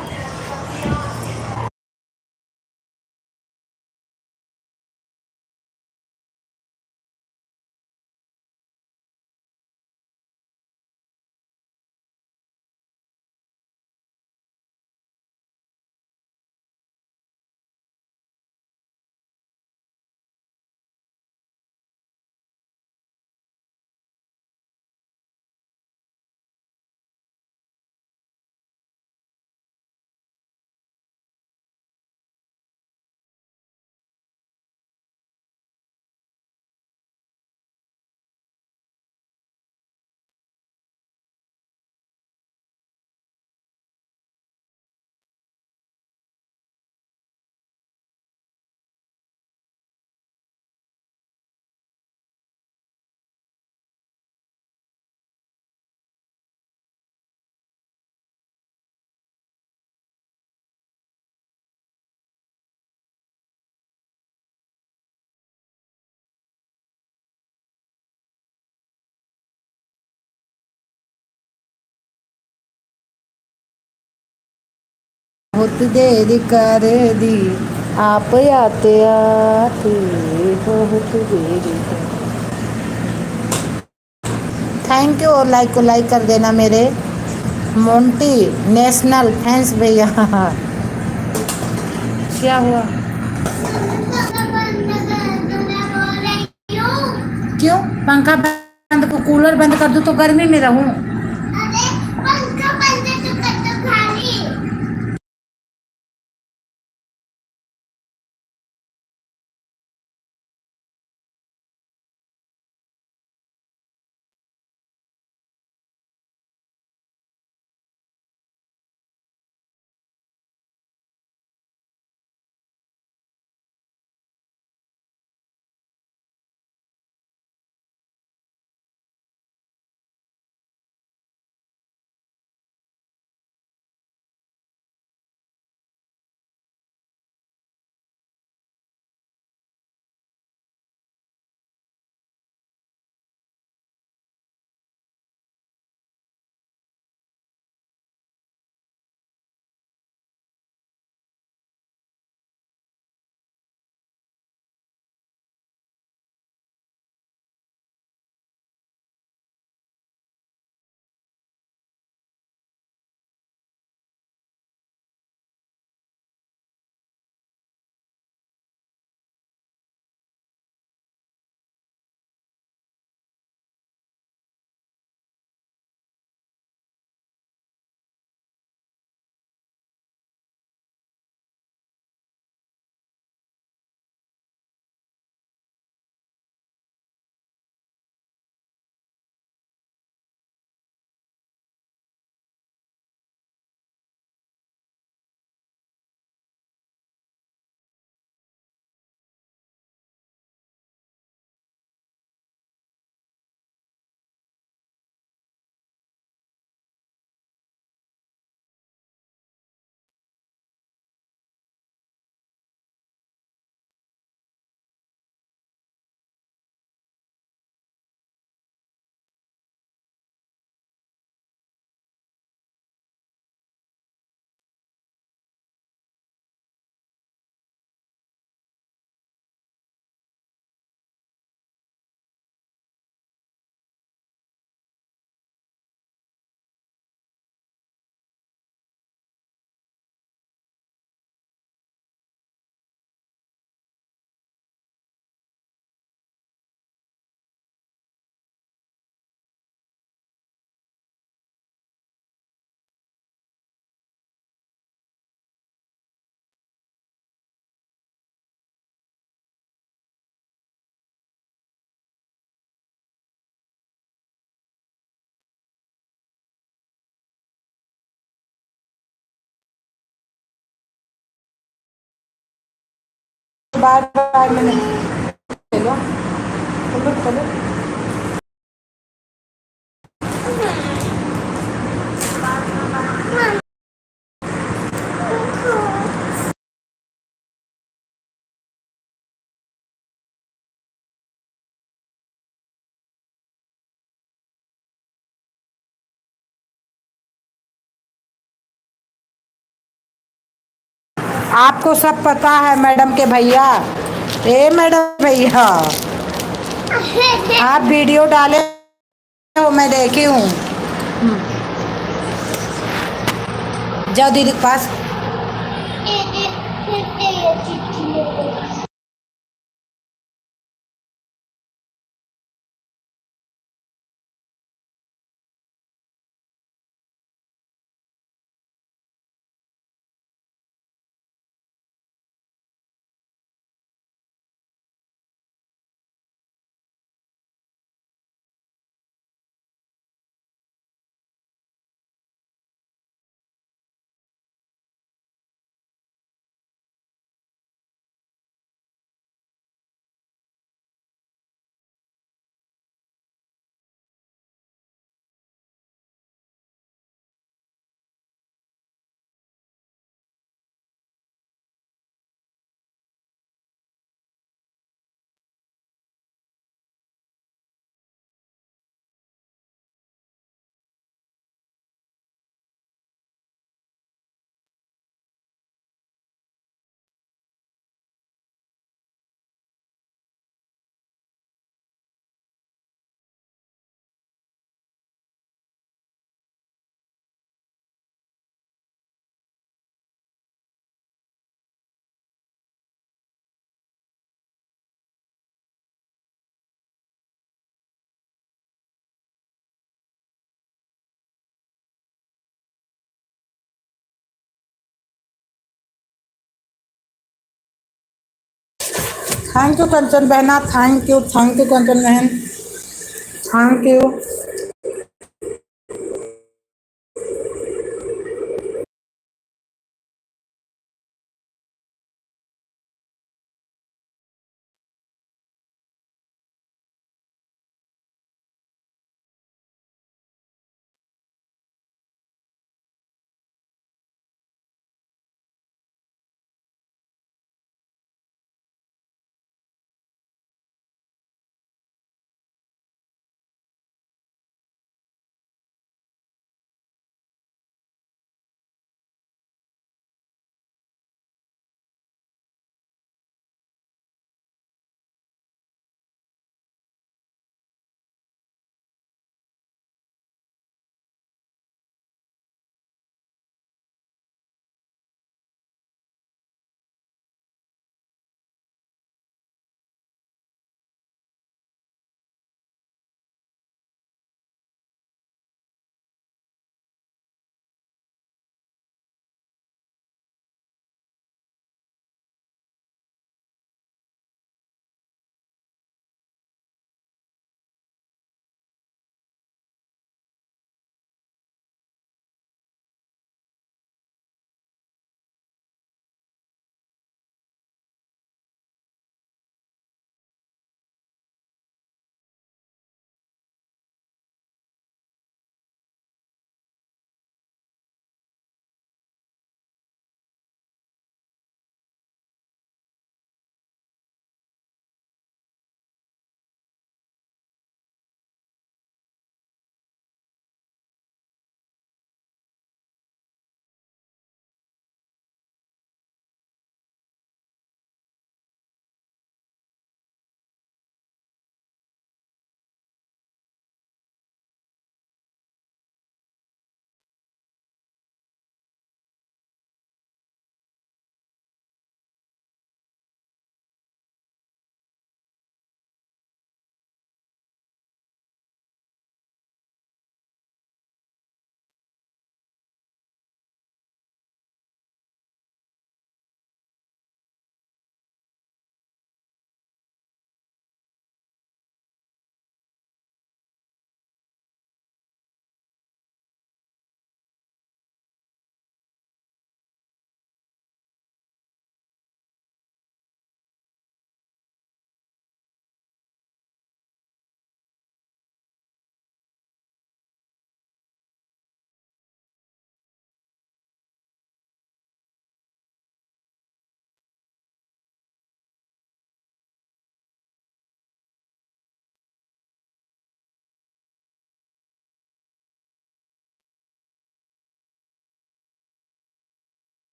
बहुत देर कर दी आप आते आते, बहुत देर। थैंक यू, और लाइक को लाइक कर देना मेरे मोंटी नेशनल फैंस भैया। क्या हुआ, क्यों पंखा बंद, को कूलर बंद कर दूं तो गर्मी में रहूं? अरे पंखा बंद तो कर दो खाली। बाय बाय मैंने ले लो, चलो चलो। आपको सब पता है मैडम के भैया। ए मैडम भैया, आप वीडियो डाले हो, मैं देखी हूँ। जाओ दीदी के पास। थैंक यू कंचन बहना, थैंक यू कंचन बहन, थैंक यू।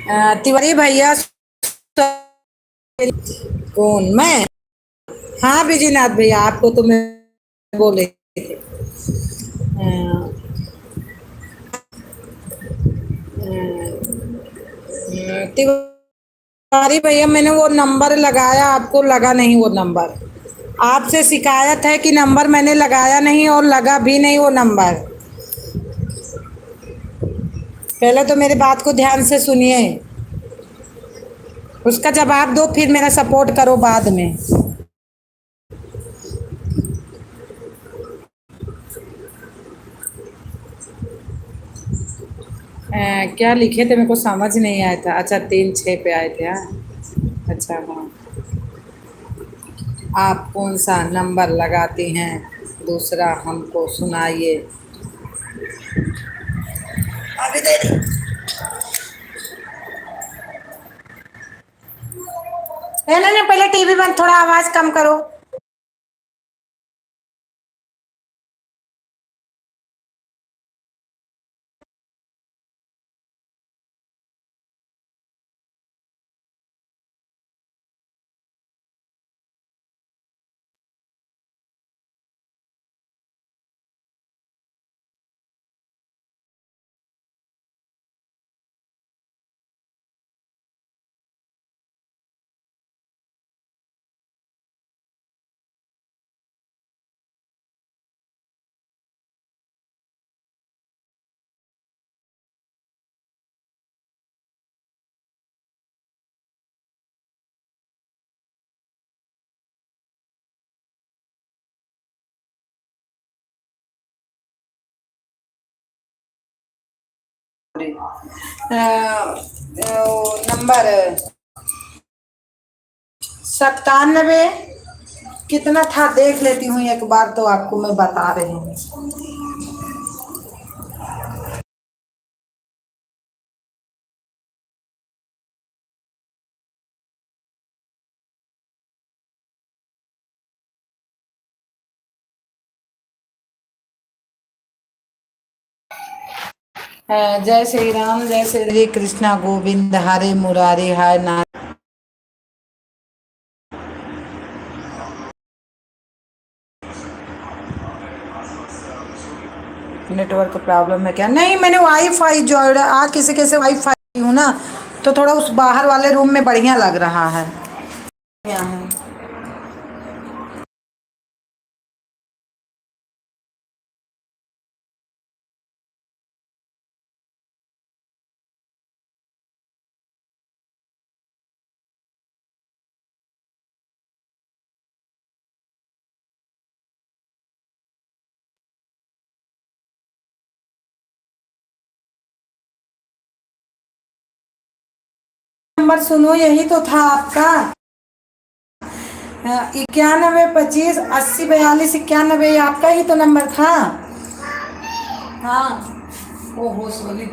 तिवारी भैया कौन मैं? हाँ विजयनाथ भैया, आपको तो मैं बोले थे। तिवारी भैया, मैंने वो नंबर लगाया, आपको लगा नहीं वो नंबर। आपसे शिकायत है कि नंबर मैंने लगाया नहीं और लगा भी नहीं वो नंबर। पहले तो मेरी बात को ध्यान से सुनिए, उसका जवाब दो, फिर मेरा सपोर्ट करो बाद में। क्या लिखे थे मेरे को समझ नहीं आया था। अच्छा 3-6 पे आए थे, हाँ। अच्छा हाँ। आप कौन सा नंबर लगाती हैं, दूसरा हमको सुनाइए। अभी दे दी। नहीं नहीं नहीं, पहले टीवी बंद, थोड़ा आवाज कम करो। नंबर 97 कितना था देख लेती हूँ एक बार, तो आपको मैं बता रही हूँ। जय श्री राम, जय श्री कृष्णा गोविंद हरे मुरारी हाय ना। नेटवर्क प्रॉब्लम है क्या? नहीं, मैंने वाईफाई जो आज किसी कैसे वाईफाई हूँ ना, तो थोड़ा उस बाहर वाले रूम में बढ़िया लग रहा है। यहाँ है। नंबर सुनो, यही तो था आपका। 91 25 80 42 91, आपका ही तो नंबर था। हाँ। ओहो सॉरी।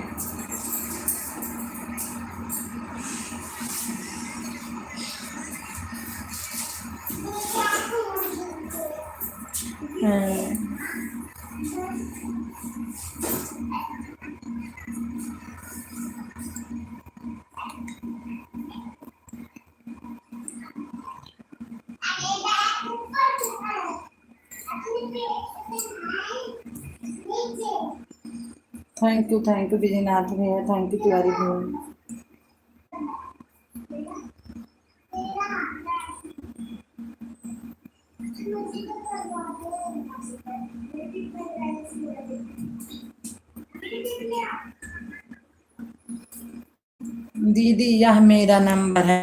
थैंक यू विजयनाथ भैया, थैंक यू तिवारी भैया। दीदी यह मेरा नंबर है।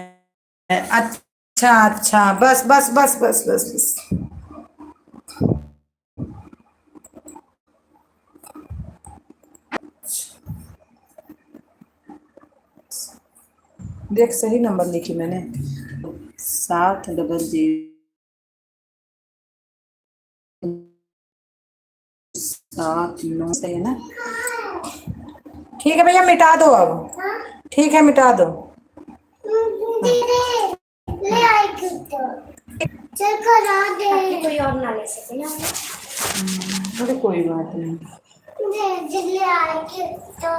अच्छा अच्छा, बस बस बस बस बस बस। देख, सही नंबर लिखी मैंने। 700 7 9 सही है ना? ठीक है भैया, मिटा दो अब। ठीक है, मिटा दो। ले आएगी तो चल करा दे, कोई और ना ले सके ना। अरे कोई बात नहीं। ले आएगी तो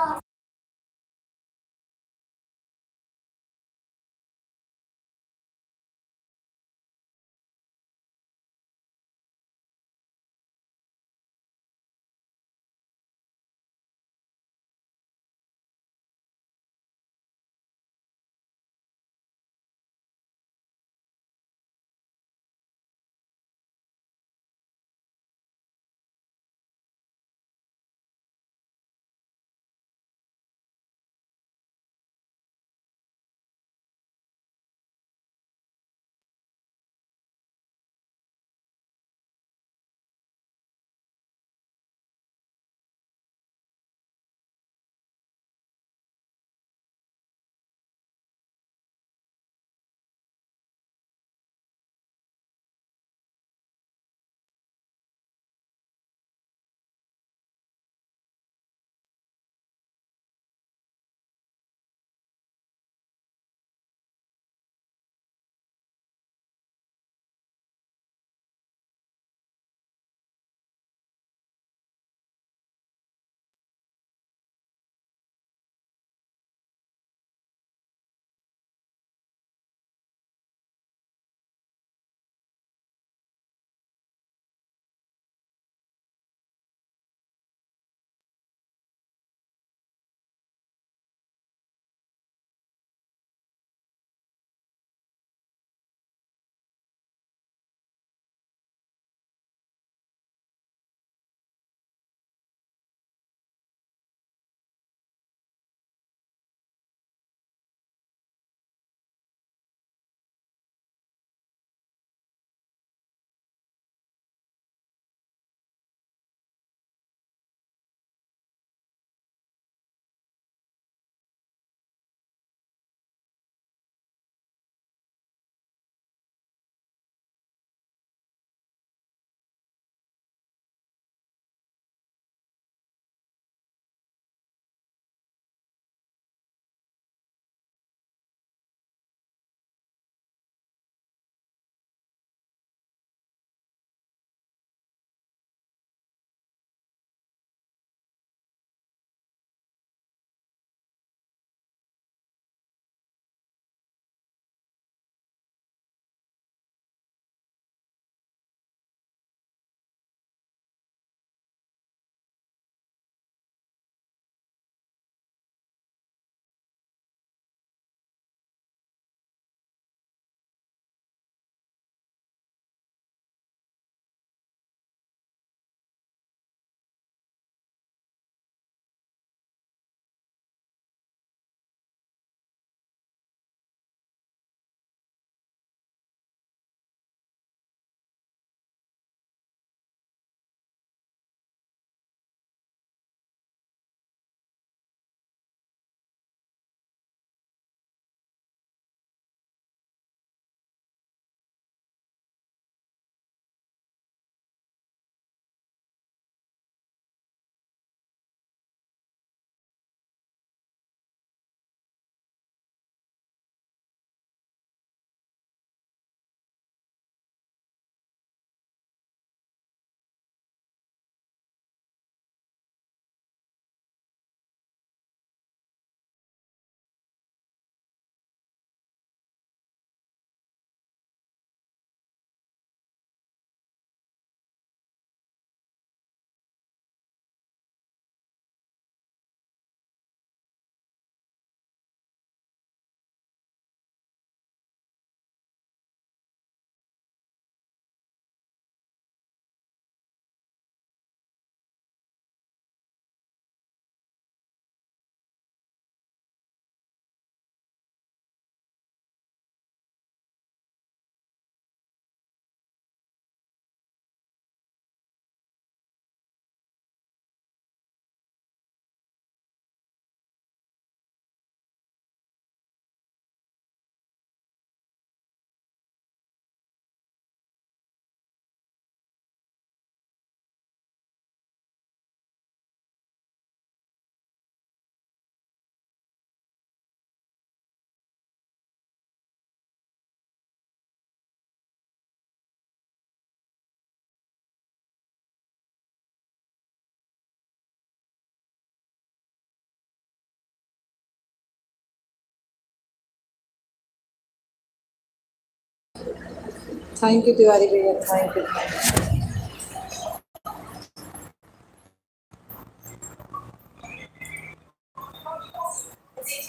थैंक यू तिवारी भैया, थैंक यू।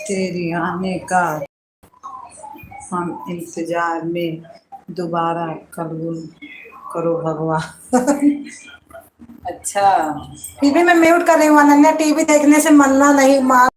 तेरी आने का हम इंतजार में दोबारा कबूल करो भगवान। अच्छा, फिर भी मैं म्यूट कर रही हूँ अनन्या, टीवी देखने से मरना नहीं मार।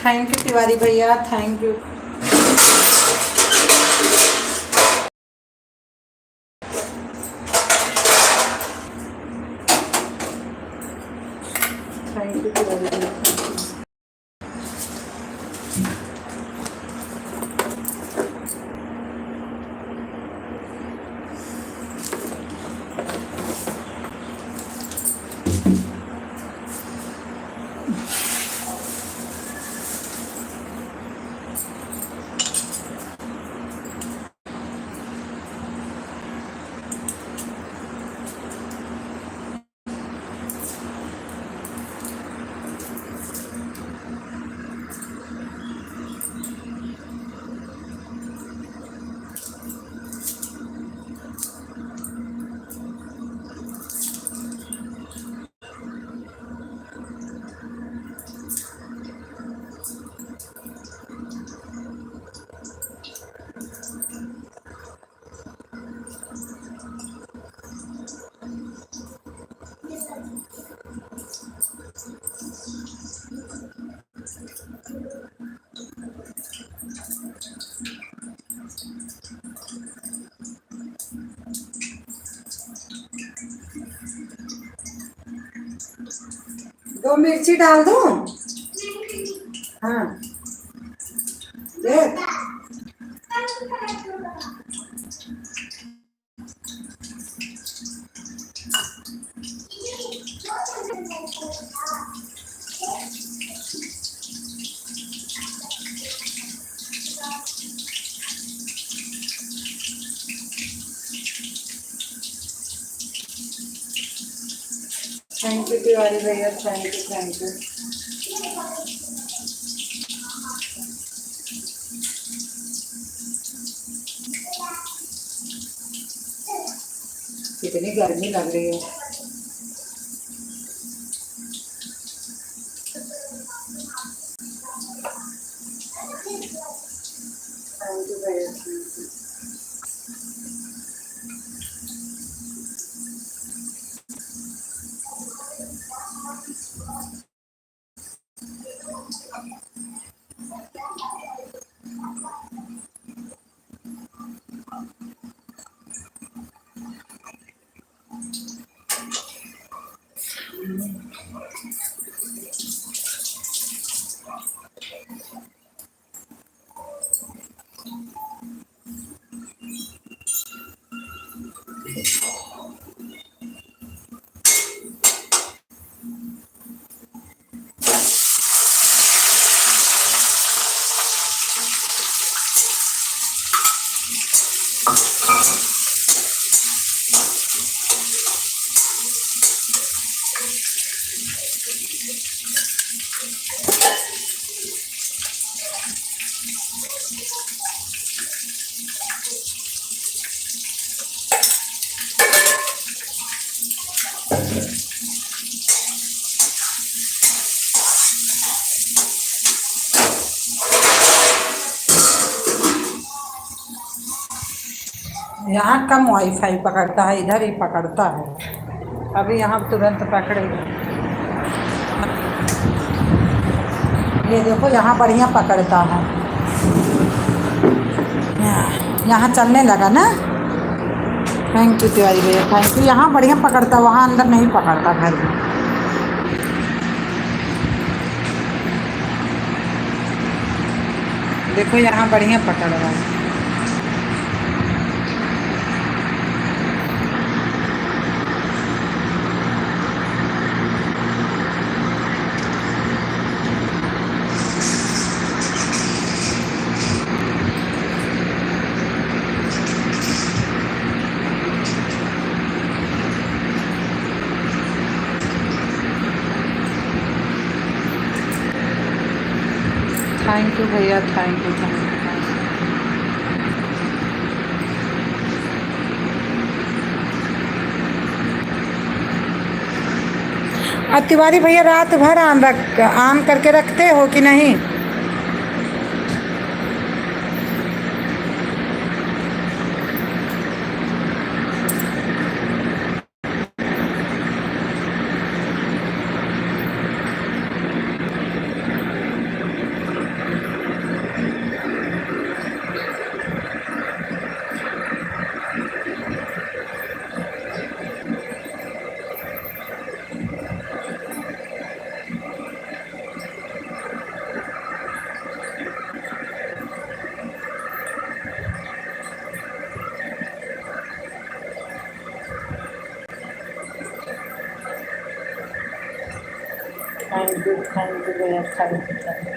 थैंक यू तिवारी भैया, thank you. Thank you Tiwari भैया। दो मिर्ची डाल दूं? हाँ, देख। थैंक यू तिवारी भैया, थैंक यू, थैंक यू। कितनी गर्मी लग रही है। थैंक यू भैया, थैंक यू। यहाँ कम वाईफाई पकड़ता है, इधर ही पकड़ता है। अभी यहाँ तुरंत पकड़ेगा। ये देखो यहाँ बढ़िया पकड़ता है। यहाँ चलने लगा ना। थैंक यू तिवारी भैया, थैंक यू। यहाँ बढ़िया पकड़ता, वहाँ अंदर नहीं पकड़ता घर में। देखो यहाँ बढ़िया पकड़ रहा है। थैंक यू भैया, थैंक यू, थैंक यू। और तिवारी भैया रात भर ऑन करके रखते हो कि नहीं? थैंक यू भैया, thank you, thank you.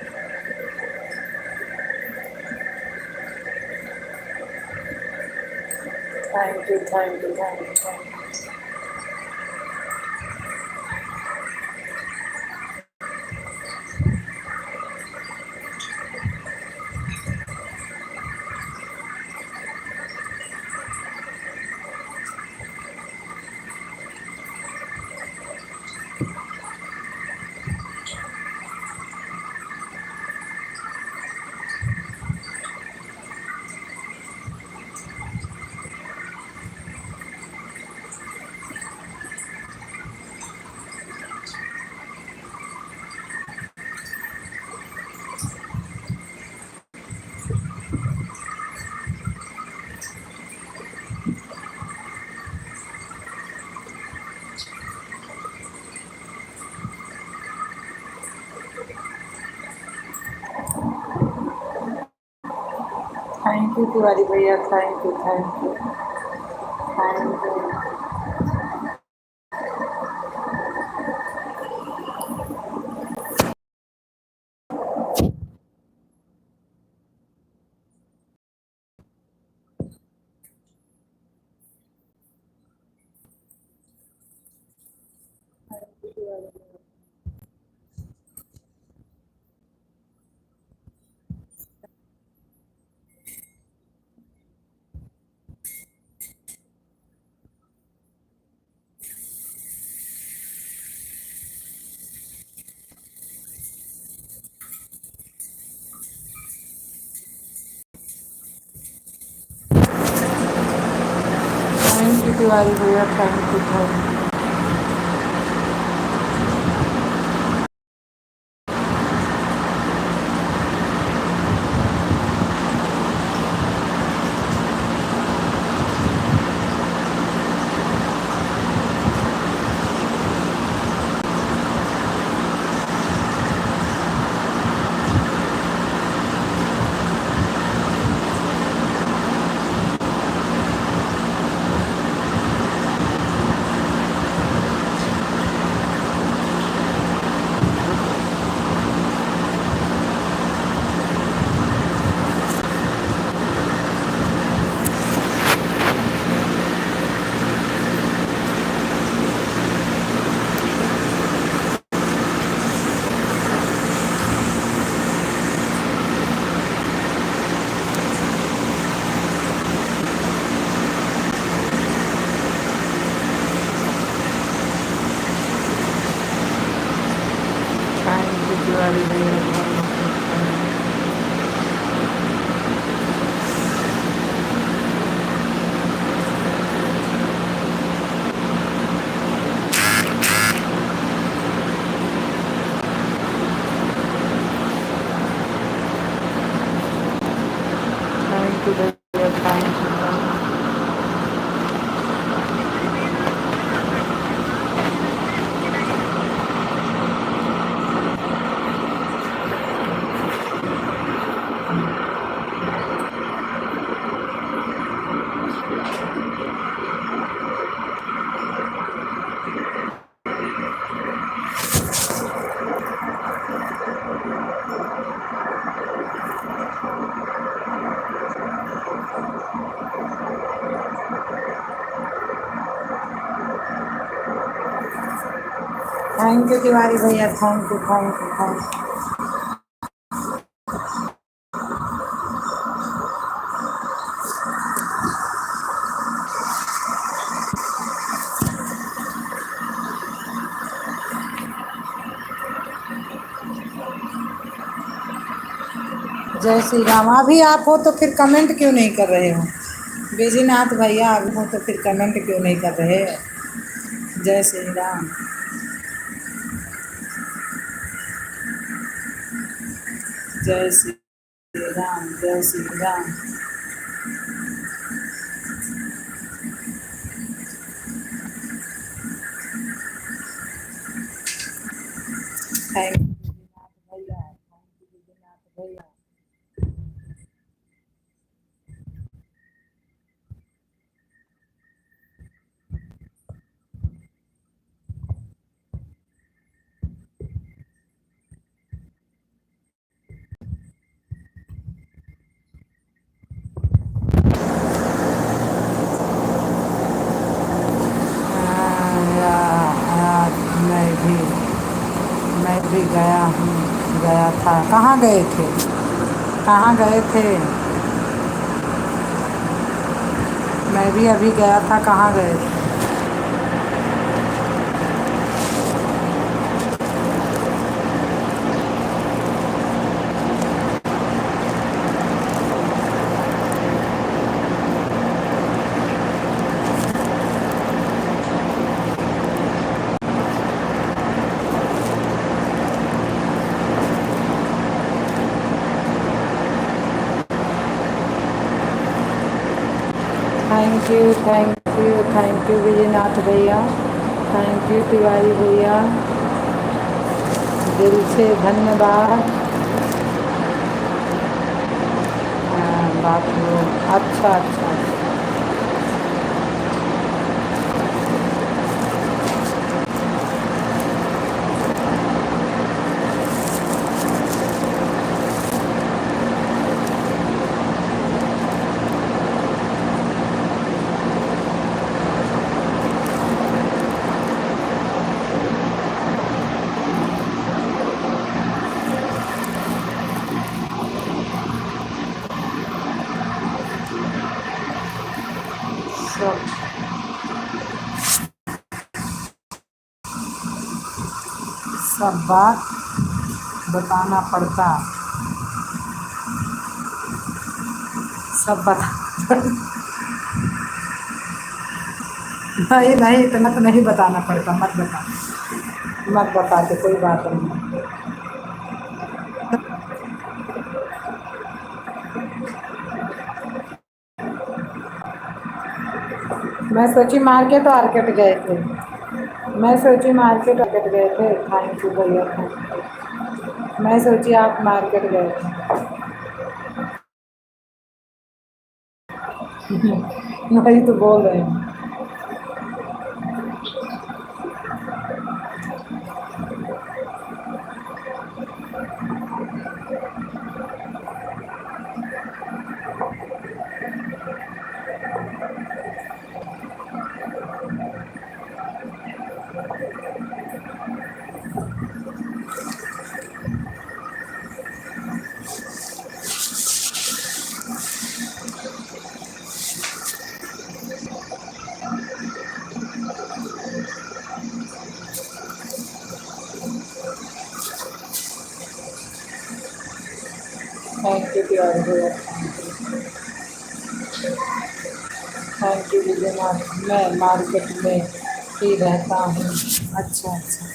Thank you, thank you, thank you, thank you. Thank you Tiwari भैया, thank you, thank you, thank you. Thank you Tiwari भैया, thank you, thank you. You भैया, thank you. Thank you Tiwari भैया, thank you thank you thank you. जय श्री राम। अभी आप हो तो फिर कमेंट क्यों नहीं कर रहे हो? बेजीनाथ भैया, आप हो तो फिर कमेंट क्यों नहीं कर रहे? जय श्री राम। जय श्री राम, जय श्री राम। थैंक यू भैया, थैंक यू भैया। मैं भी मैं भी गया हूँ, गया था। कहाँ गए थे? कहाँ गए थे? मैं भी अभी गया था। कहाँ गए थे? Thank you thank you thank you Vijaynath भैया, थैंक यू तिवारी भैया, दिल से धन्यवाद। बात हो। अच्छा अच्छा। सब सब बात बताना पड़ता। सब बता नहीं नहीं, इतना तो नहीं बताना पड़ता। मत बता, मत बता के कोई बात नहीं। मैं सोची मार्केट वार्केट गए थे। मैं सोची मार्केट वार्केट गए थे। थैंक यू भैया, थैंक यू। मैं सोची आप मार्केट गए थे। वही तो बोल रहे हैं। थैंक यू तिवारी भैया, थैंक यू विजयनाथ। मैं मार्केट में ही रहता हूँ। अच्छा अच्छा।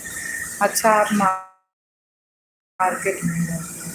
अच्छा, आप मार्केट में रहते हैं।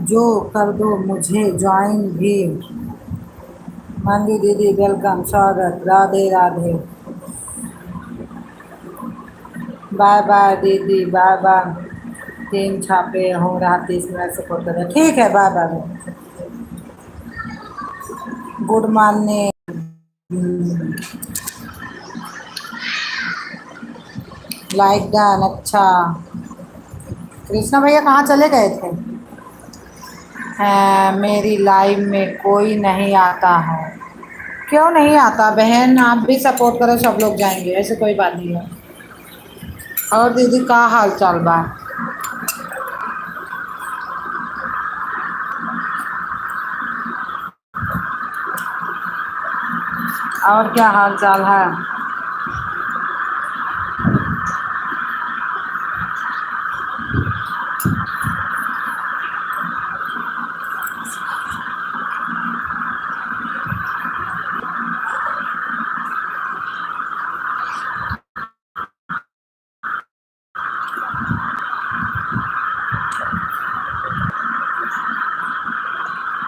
जो कर दो मुझे ज्वाइन भी। मंजू दीदी वेलकम, स्वागत, राधे राधे। बाय बाय दीदी, बाय बाय। 3 छापे हो रहा 30 मिनट से फोटो दे, ठीक है, bye bye. Good morning. Like done, अच्छा। कृष्णा भैया कहाँ चले गए थे? मेरी लाइव में कोई नहीं आता है। क्यों नहीं आता बहन? आप भी सपोर्ट करो, सब लोग जाएंगे, ऐसे कोई बात नहीं है। और दीदी का हाल चाल बा? और क्या हाल चाल है?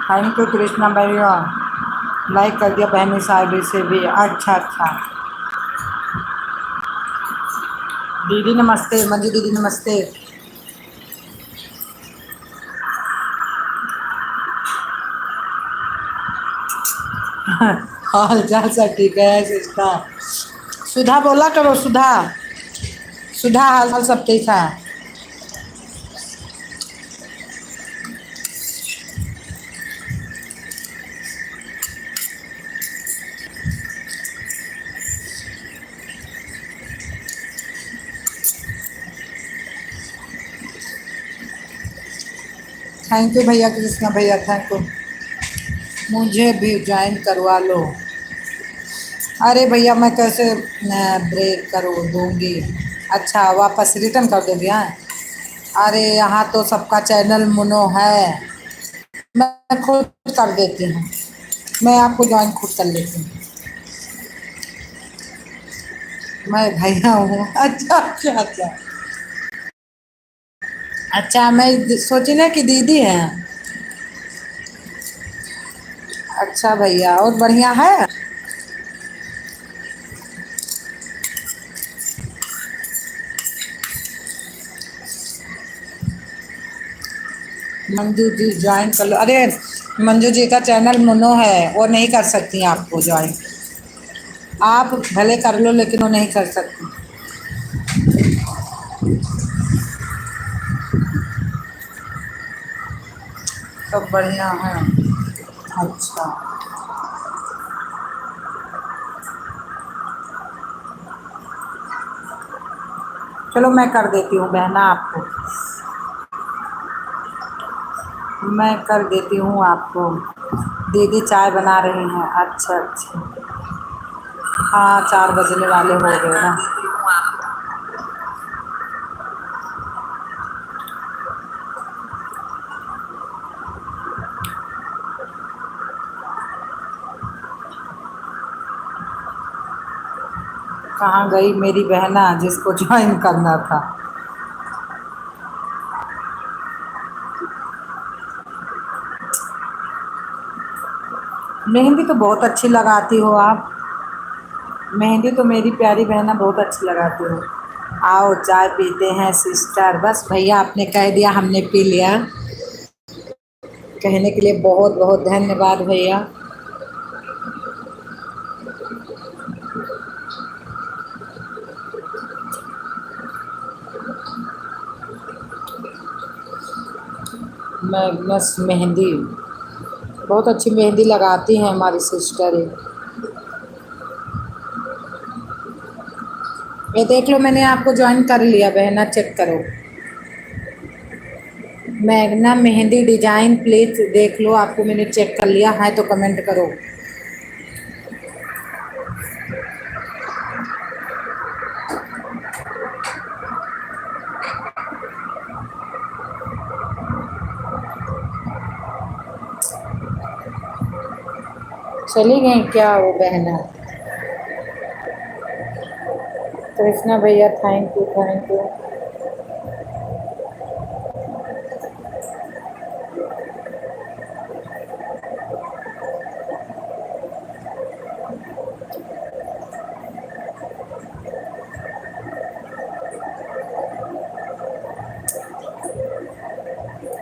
थैंक यू कृष्णा भैया, लाइक कर दिया बहनी साहिबी से भी, अच्छा अच्छा। दीदी नमस्ते, मंजू दीदी नमस्ते। हाल चाल सब ठीक है सिस्टर? सुधा बोला करो, सुधा, सुधा हाल चाल सब ठीक है? थैंक यू भैया, कृष्णा भैया, थैंक यू। मुझे भी ज्वाइन करवा लो। अरे भैया मैं कैसे ब्रेक करो दूंगी। अच्छा वापस रिटर्न कर दोगे हाँ। अरे यहाँ तो सबका चैनल मुनो है। मैं खुद कर देती हूँ। मैं आपको ज्वाइन खुद कर लेती हूँ। मैं भैया हूँ। अच्छा अच्छा अच्छा। अच्छा मैं सोची ना कि दीदी है। अच्छा भैया और बढ़िया है। मंजू जी ज्वाइन कर लो। अरे मंजू जी का चैनल मुनो है, वो नहीं कर सकती आपको ज्वाइन। आप भले कर लो लेकिन वो नहीं कर सकती। सब बढ़िया है। अच्छा चलो मैं कर देती हूँ बहना आपको। मैं कर देती हूँ आपको। दीदी चाय बना रही हैं। अच्छा अच्छा। हाँ 4 बजने वाले हो गए ना। कहाँ गई मेरी बहना जिसको ज्वाइन करना था। मेहंदी तो बहुत अच्छी लगाती हो आप। मेहंदी तो मेरी प्यारी बहना बहुत अच्छी लगाती हो। आओ चाय पीते हैं सिस्टर। बस भैया आपने कह दिया हमने पी लिया। कहने के लिए बहुत बहुत धन्यवाद भैया। मैग्नस मेहंदी बहुत अच्छी मेहंदी लगाती हैं हमारी सिस्टर है। ये देख लो मैंने आपको ज्वाइन कर लिया बहना, चेक करो। मैग्ना मेहंदी डिजाइन प्लीज देख लो, आपको मैंने चेक कर लिया है तो कमेंट करो। चली गई क्या वो बहना। कृष्णा भैया thank you thank you.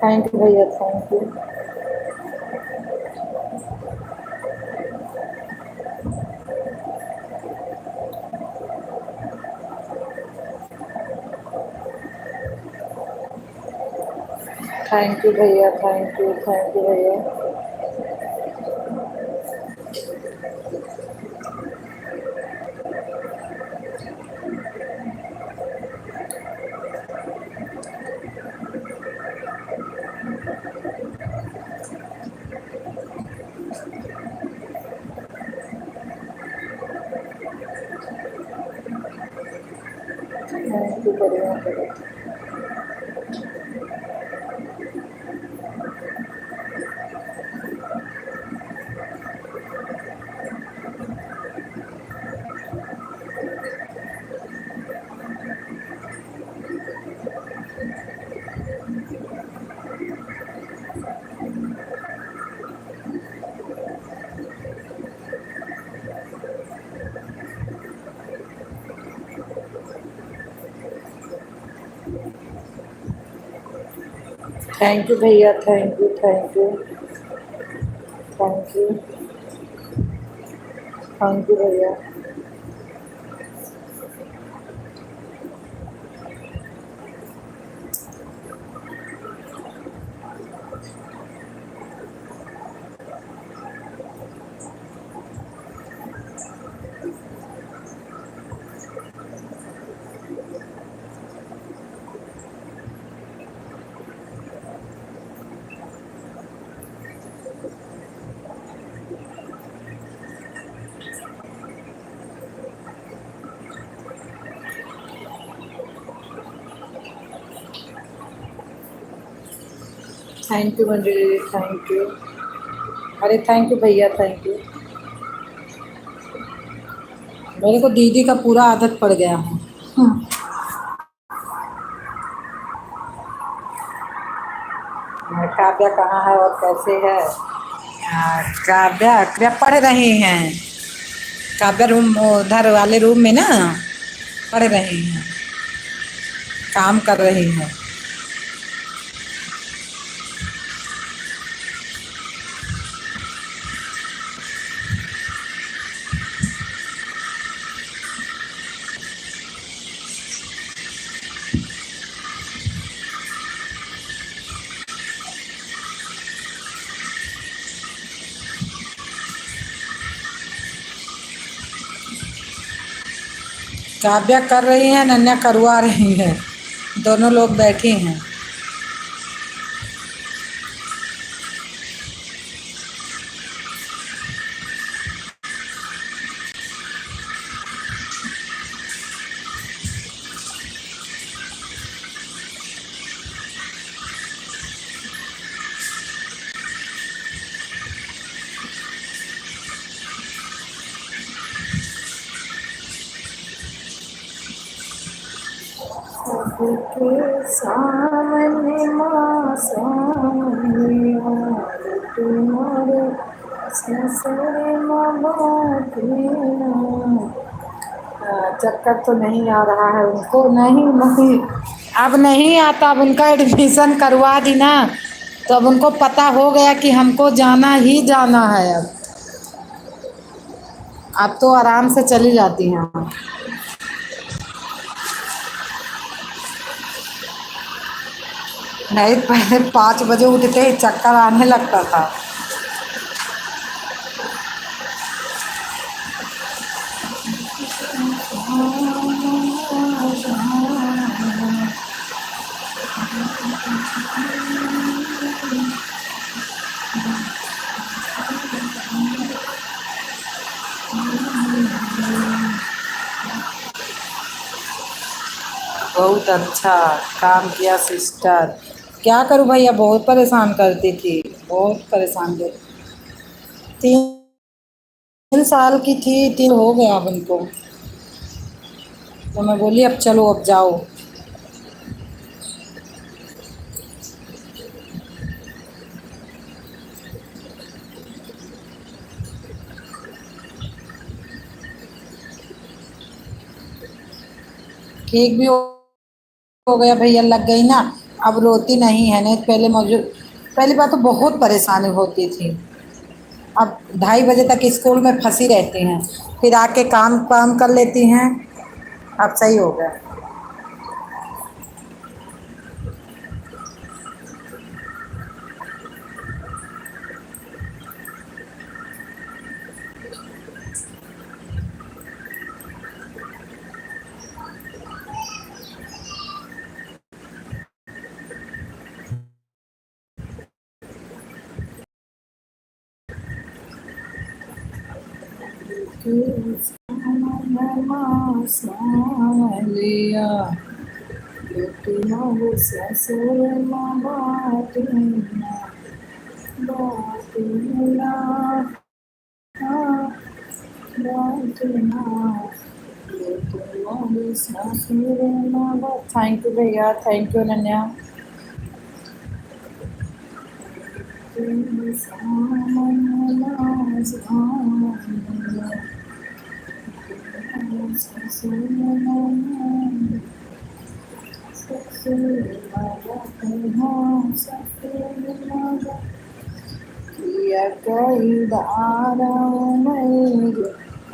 Thank you भैया थैंक यू। थैंक यू भैया थैंक यू भैया। थैंक यू बढ़िया बढ़िया। थैंक यू भैया थैंक यू थैंक यू भैया। थैंक यू मंजूरी, थैंक यू। अरे थैंक यू भैया, थैंक यू। मेरे को दीदी का पूरा आदत पड़ गया है। काव्या कहाँ है और कैसे है? काव्या काव्या पढ़ रही हैं। काव्या रूम उधर वाले रूम में ना पढ़ रही हैं, काम कर रही हैं। काव्या कर रही है, नन्या करवा रही है, दोनों लोग बैठी हैं। सबके सामने माँ सामने तुम्हारे ससुर माँ बात लेना। चक्कर तो नहीं आ रहा है उनको, नहीं नहीं, अब नहीं आता। अब उनका एडमिशन करवा दी ना, तो अब उनको पता हो गया कि हमको जाना ही जाना है। अब तो आराम से चली जाती हैं। नहीं, पहले 5 बजे उठते ही चक्कर आने लगता था। बहुत अच्छा काम किया सिस्टर। क्या करूं भैया, बहुत परेशान करती थी, बहुत परेशान कर। 3 साल की थी, 3 हो गया अब उनको। तो मैं बोली अब चलो अब जाओ। ठीक भी हो गया भैया, लग गई ना। अब रोती नहीं है, नहीं पहले मौजूद। पहली बात तो बहुत परेशानी होती थी। अब 2:30 बजे तक स्कूल में फंसी रहती हैं, फिर आके काम काम कर लेती हैं। अब सही हो गया। लिया तुम्हारे ससुर माँ बात ना, थैंक यू भैया, थैंक यू नन्या।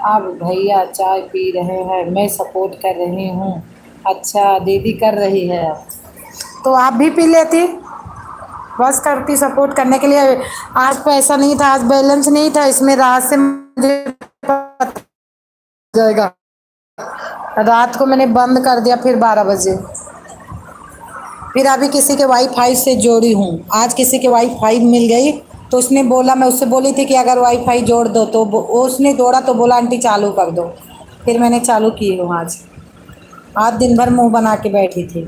अब भैया चाय पी रहे हैं, मैं सपोर्ट कर रही हूँ। अच्छा दीदी कर रही है, तो आप भी पी लेती, बस करती सपोर्ट करने के लिए। आज पैसा नहीं था, आज बैलेंस नहीं था इसमें, रात से मुझे पता जाएगा। रात को मैंने बंद कर दिया, फिर 12 बजे। फिर अभी किसी के वाईफाई से जोड़ी हूँ, आज किसी के वाईफाई मिल गई। तो उसने बोला, मैं उससे बोली थी कि अगर वाईफाई जोड़ दो, तो उसने जोड़ा तो बोला आंटी चालू कर दो। फिर मैंने चालू की हूँ आज। आज दिन भर मुंह बना के बैठी थी।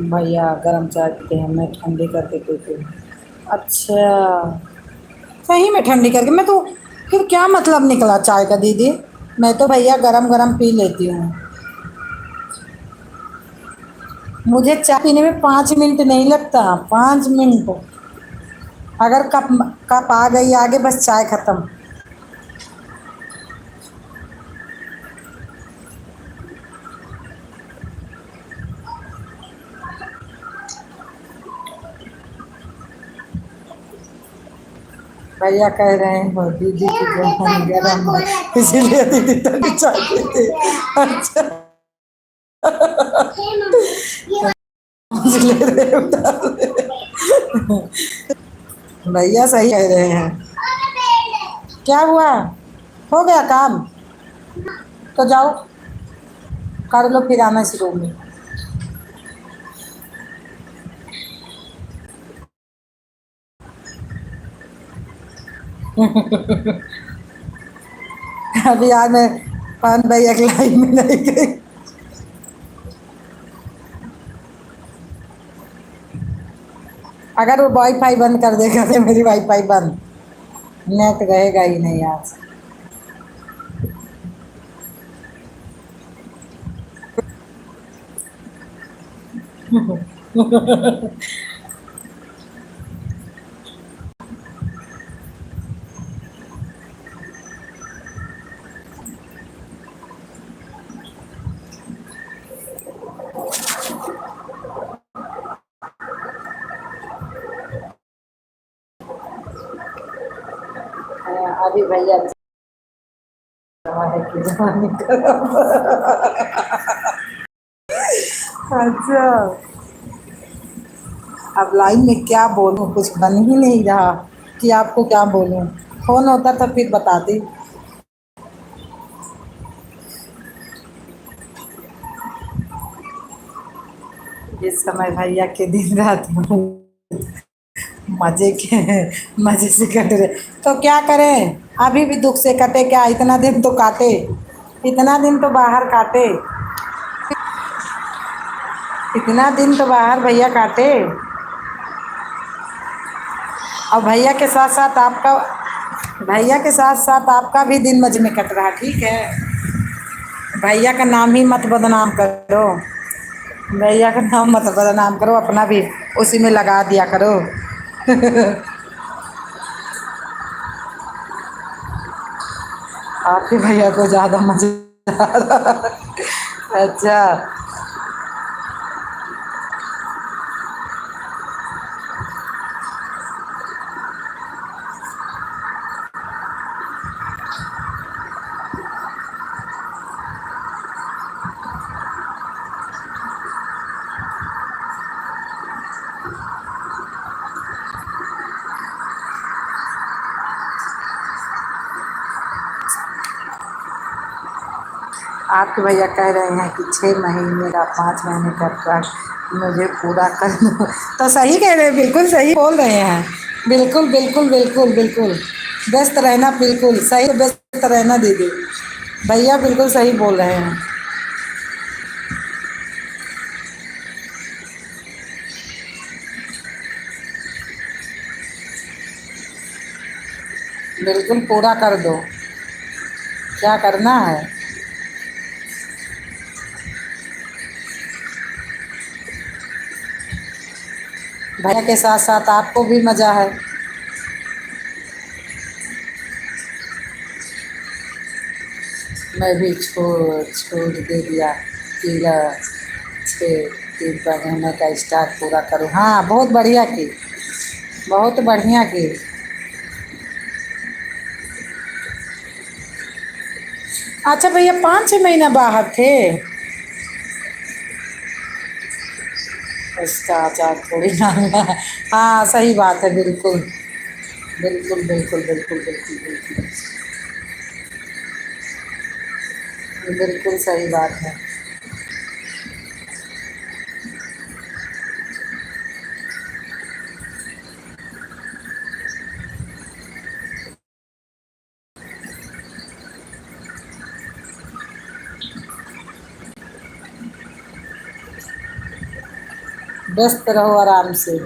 भैया गर्म चाय पीते हैं, मैं ठंडी करके पीती हूँ। अच्छा, सही में ठंडी करके मैं तो, फिर क्या मतलब निकला चाय का दीदी? मैं तो भैया गरम गरम पी लेती हूँ। मुझे चाय पीने में 5 मिनट नहीं लगता, 5 मिनट। अगर कप कप आ गई आगे, बस चाय खत्म। भैया कह रहे हैं हो दीदी की जवानी गरम है, इसीलिए दीदी ठंडी चाय पीते हैं। अच्छा, ले रहे हो, उतार रहे। भैया सही कह रहे हैं। क्या हुआ? हो गया काम? तो जाओ कर लो, फिर आना इस रूम में। अभी आज मैं पान भैया की लाइन में नहीं गई। अगर वो वाईफाई बंद कर देगा तो मेरी वाईफाई बंद, नेट रहेगा ही नहीं आज। अभी भैया है कि जवानी खराब। अच्छा, अब लाइन में क्या बोलूं, कुछ बन ही नहीं रहा कि आपको क्या बोलूं। फोन होता तो फिर बताती। इस समय भैया के दिन रात मजे के, मजे से कट रहे। तो क्या करें, अभी भी दुख से कटे क्या? इतना दिन तो काटे, इतना दिन तो बाहर काटे, इतना दिन तो बाहर भैया काटे। और भैया के साथ साथ आपका, भैया के साथ साथ आपका भी दिन मजे में कट रहा, ठीक है? भैया का नाम ही मत बदनाम करो, भैया का नाम मत बदनाम करो, अपना भी उसी में लगा दिया करो। आपके भैया को ज़्यादा मजा आ रहा। अच्छा, आपके भैया कह रहे हैं कि 6 महीने का, 5 महीने का ट्रस्ट मुझे पूरा कर दो। तो सही कह रहे हैं, बिल्कुल सही बोल रहे हैं। बिल्कुल बिल्कुल बिल्कुल बिल्कुल, व्यस्त रहना, बिल्कुल सही, व्यस्त रहना दीदी। भैया बिल्कुल सही बोल रहे हैं। बिल्कुल पूरा कर दो, क्या करना है। भैया के साथ साथ आपको भी मज़ा है। मैं भी छोड़ छोड़ दे दिया कि 3 महीने का स्टार्ट पूरा करूँ। हाँ, बहुत बढ़िया की, बहुत बढ़िया की। अच्छा भैया 5-6 महीना बाहर थे? उसका आचार थोड़ी ना हुआ। हाँ सही बात है, बिल्कुल बिल्कुल बिल्कुल बिल्कुल बिल्कुल बिल्कुल, बिल्कुल सही बात है। व्यस्त रहो आराम से।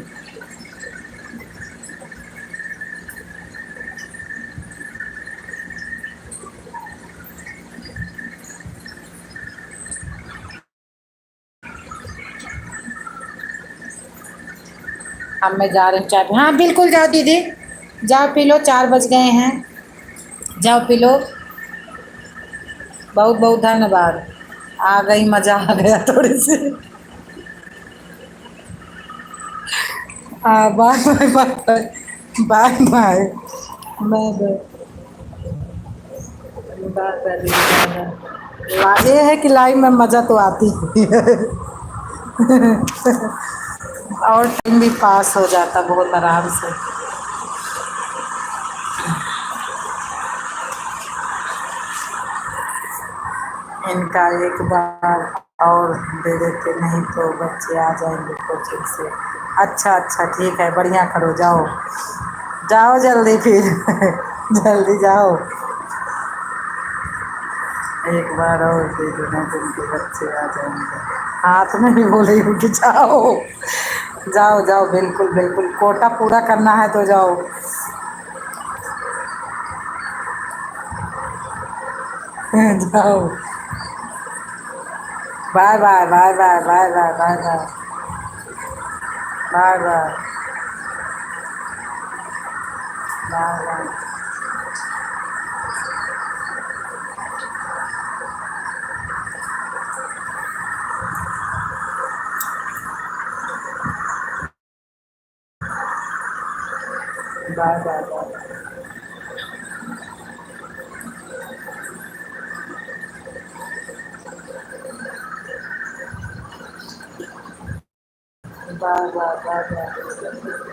अब मैं जा रही हूँ चाय, हाँ बिल्कुल जाओ दीदी, जाओ पी लो, 4 बज गए हैं, जाओ पी लो। बहुत बहुत धन्यवाद। आ गई, मज़ा आ गया थोड़ी सी। हाँ bye bye bye bye bye. मैं बात कर रही हूँ, ये है कि लाइव में मज़ा तो आती ही है। और टाइम भी पास हो जाता बहुत आराम से। इनका एक बार और दे देते, नहीं तो बच्चे आ जाएंगे कोचिंग से। अच्छा अच्छा ठीक है, बढ़िया करो, जाओ जाओ जल्दी फिर। जल्दी जाओ, एक बार और दे देना तो उनके बच्चे आ जाएंगे। हाथ में भी बोले हूँ कि जाओ जाओ जाओ, बिल्कुल बिल्कुल, कोटा पूरा करना है तो जाओ। जाओ। Bye bye bye bye bye bye bye bye bye bye bye bye bye bye bye bye bye bye bye.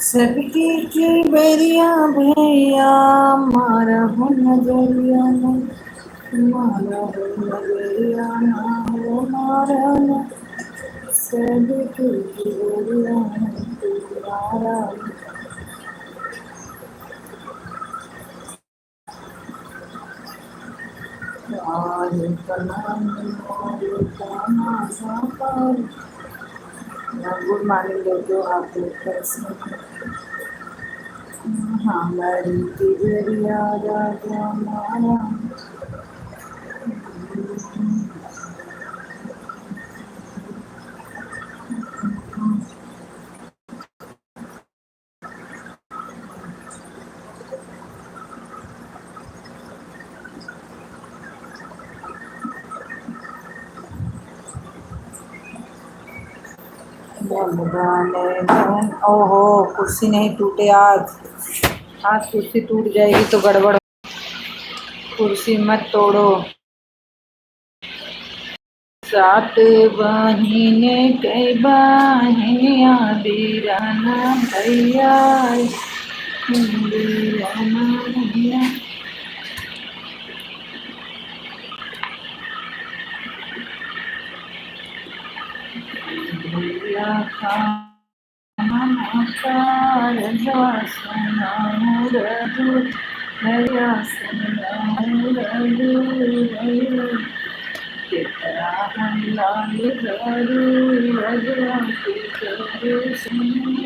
सबकी की बेरिया भैया, मारा हो नजरिया में, मारा हो नजरिया ना, हो मारा ना। सबकी की बेरिया में तुम्हारा। आज कलाम काना साकार। गुड मॉर्निंग दोस्तों, आप लोग कैसे हैं? हमारी तिजरिया राजा माया। ओहो, कुर्सी नहीं टूटे आज। आज कुर्सी टूट जाएगी तो गड़बड़। कुर्सी मत तोड़ो। सात बहिने कई बहिनिया, दीराना भैया, दीराना भैया। भैया खाना कार सुनाऊं रघु, भैया सुनाऊं रघु, भैया तेरा हम लाल हरू, रघुआ के करो सुन।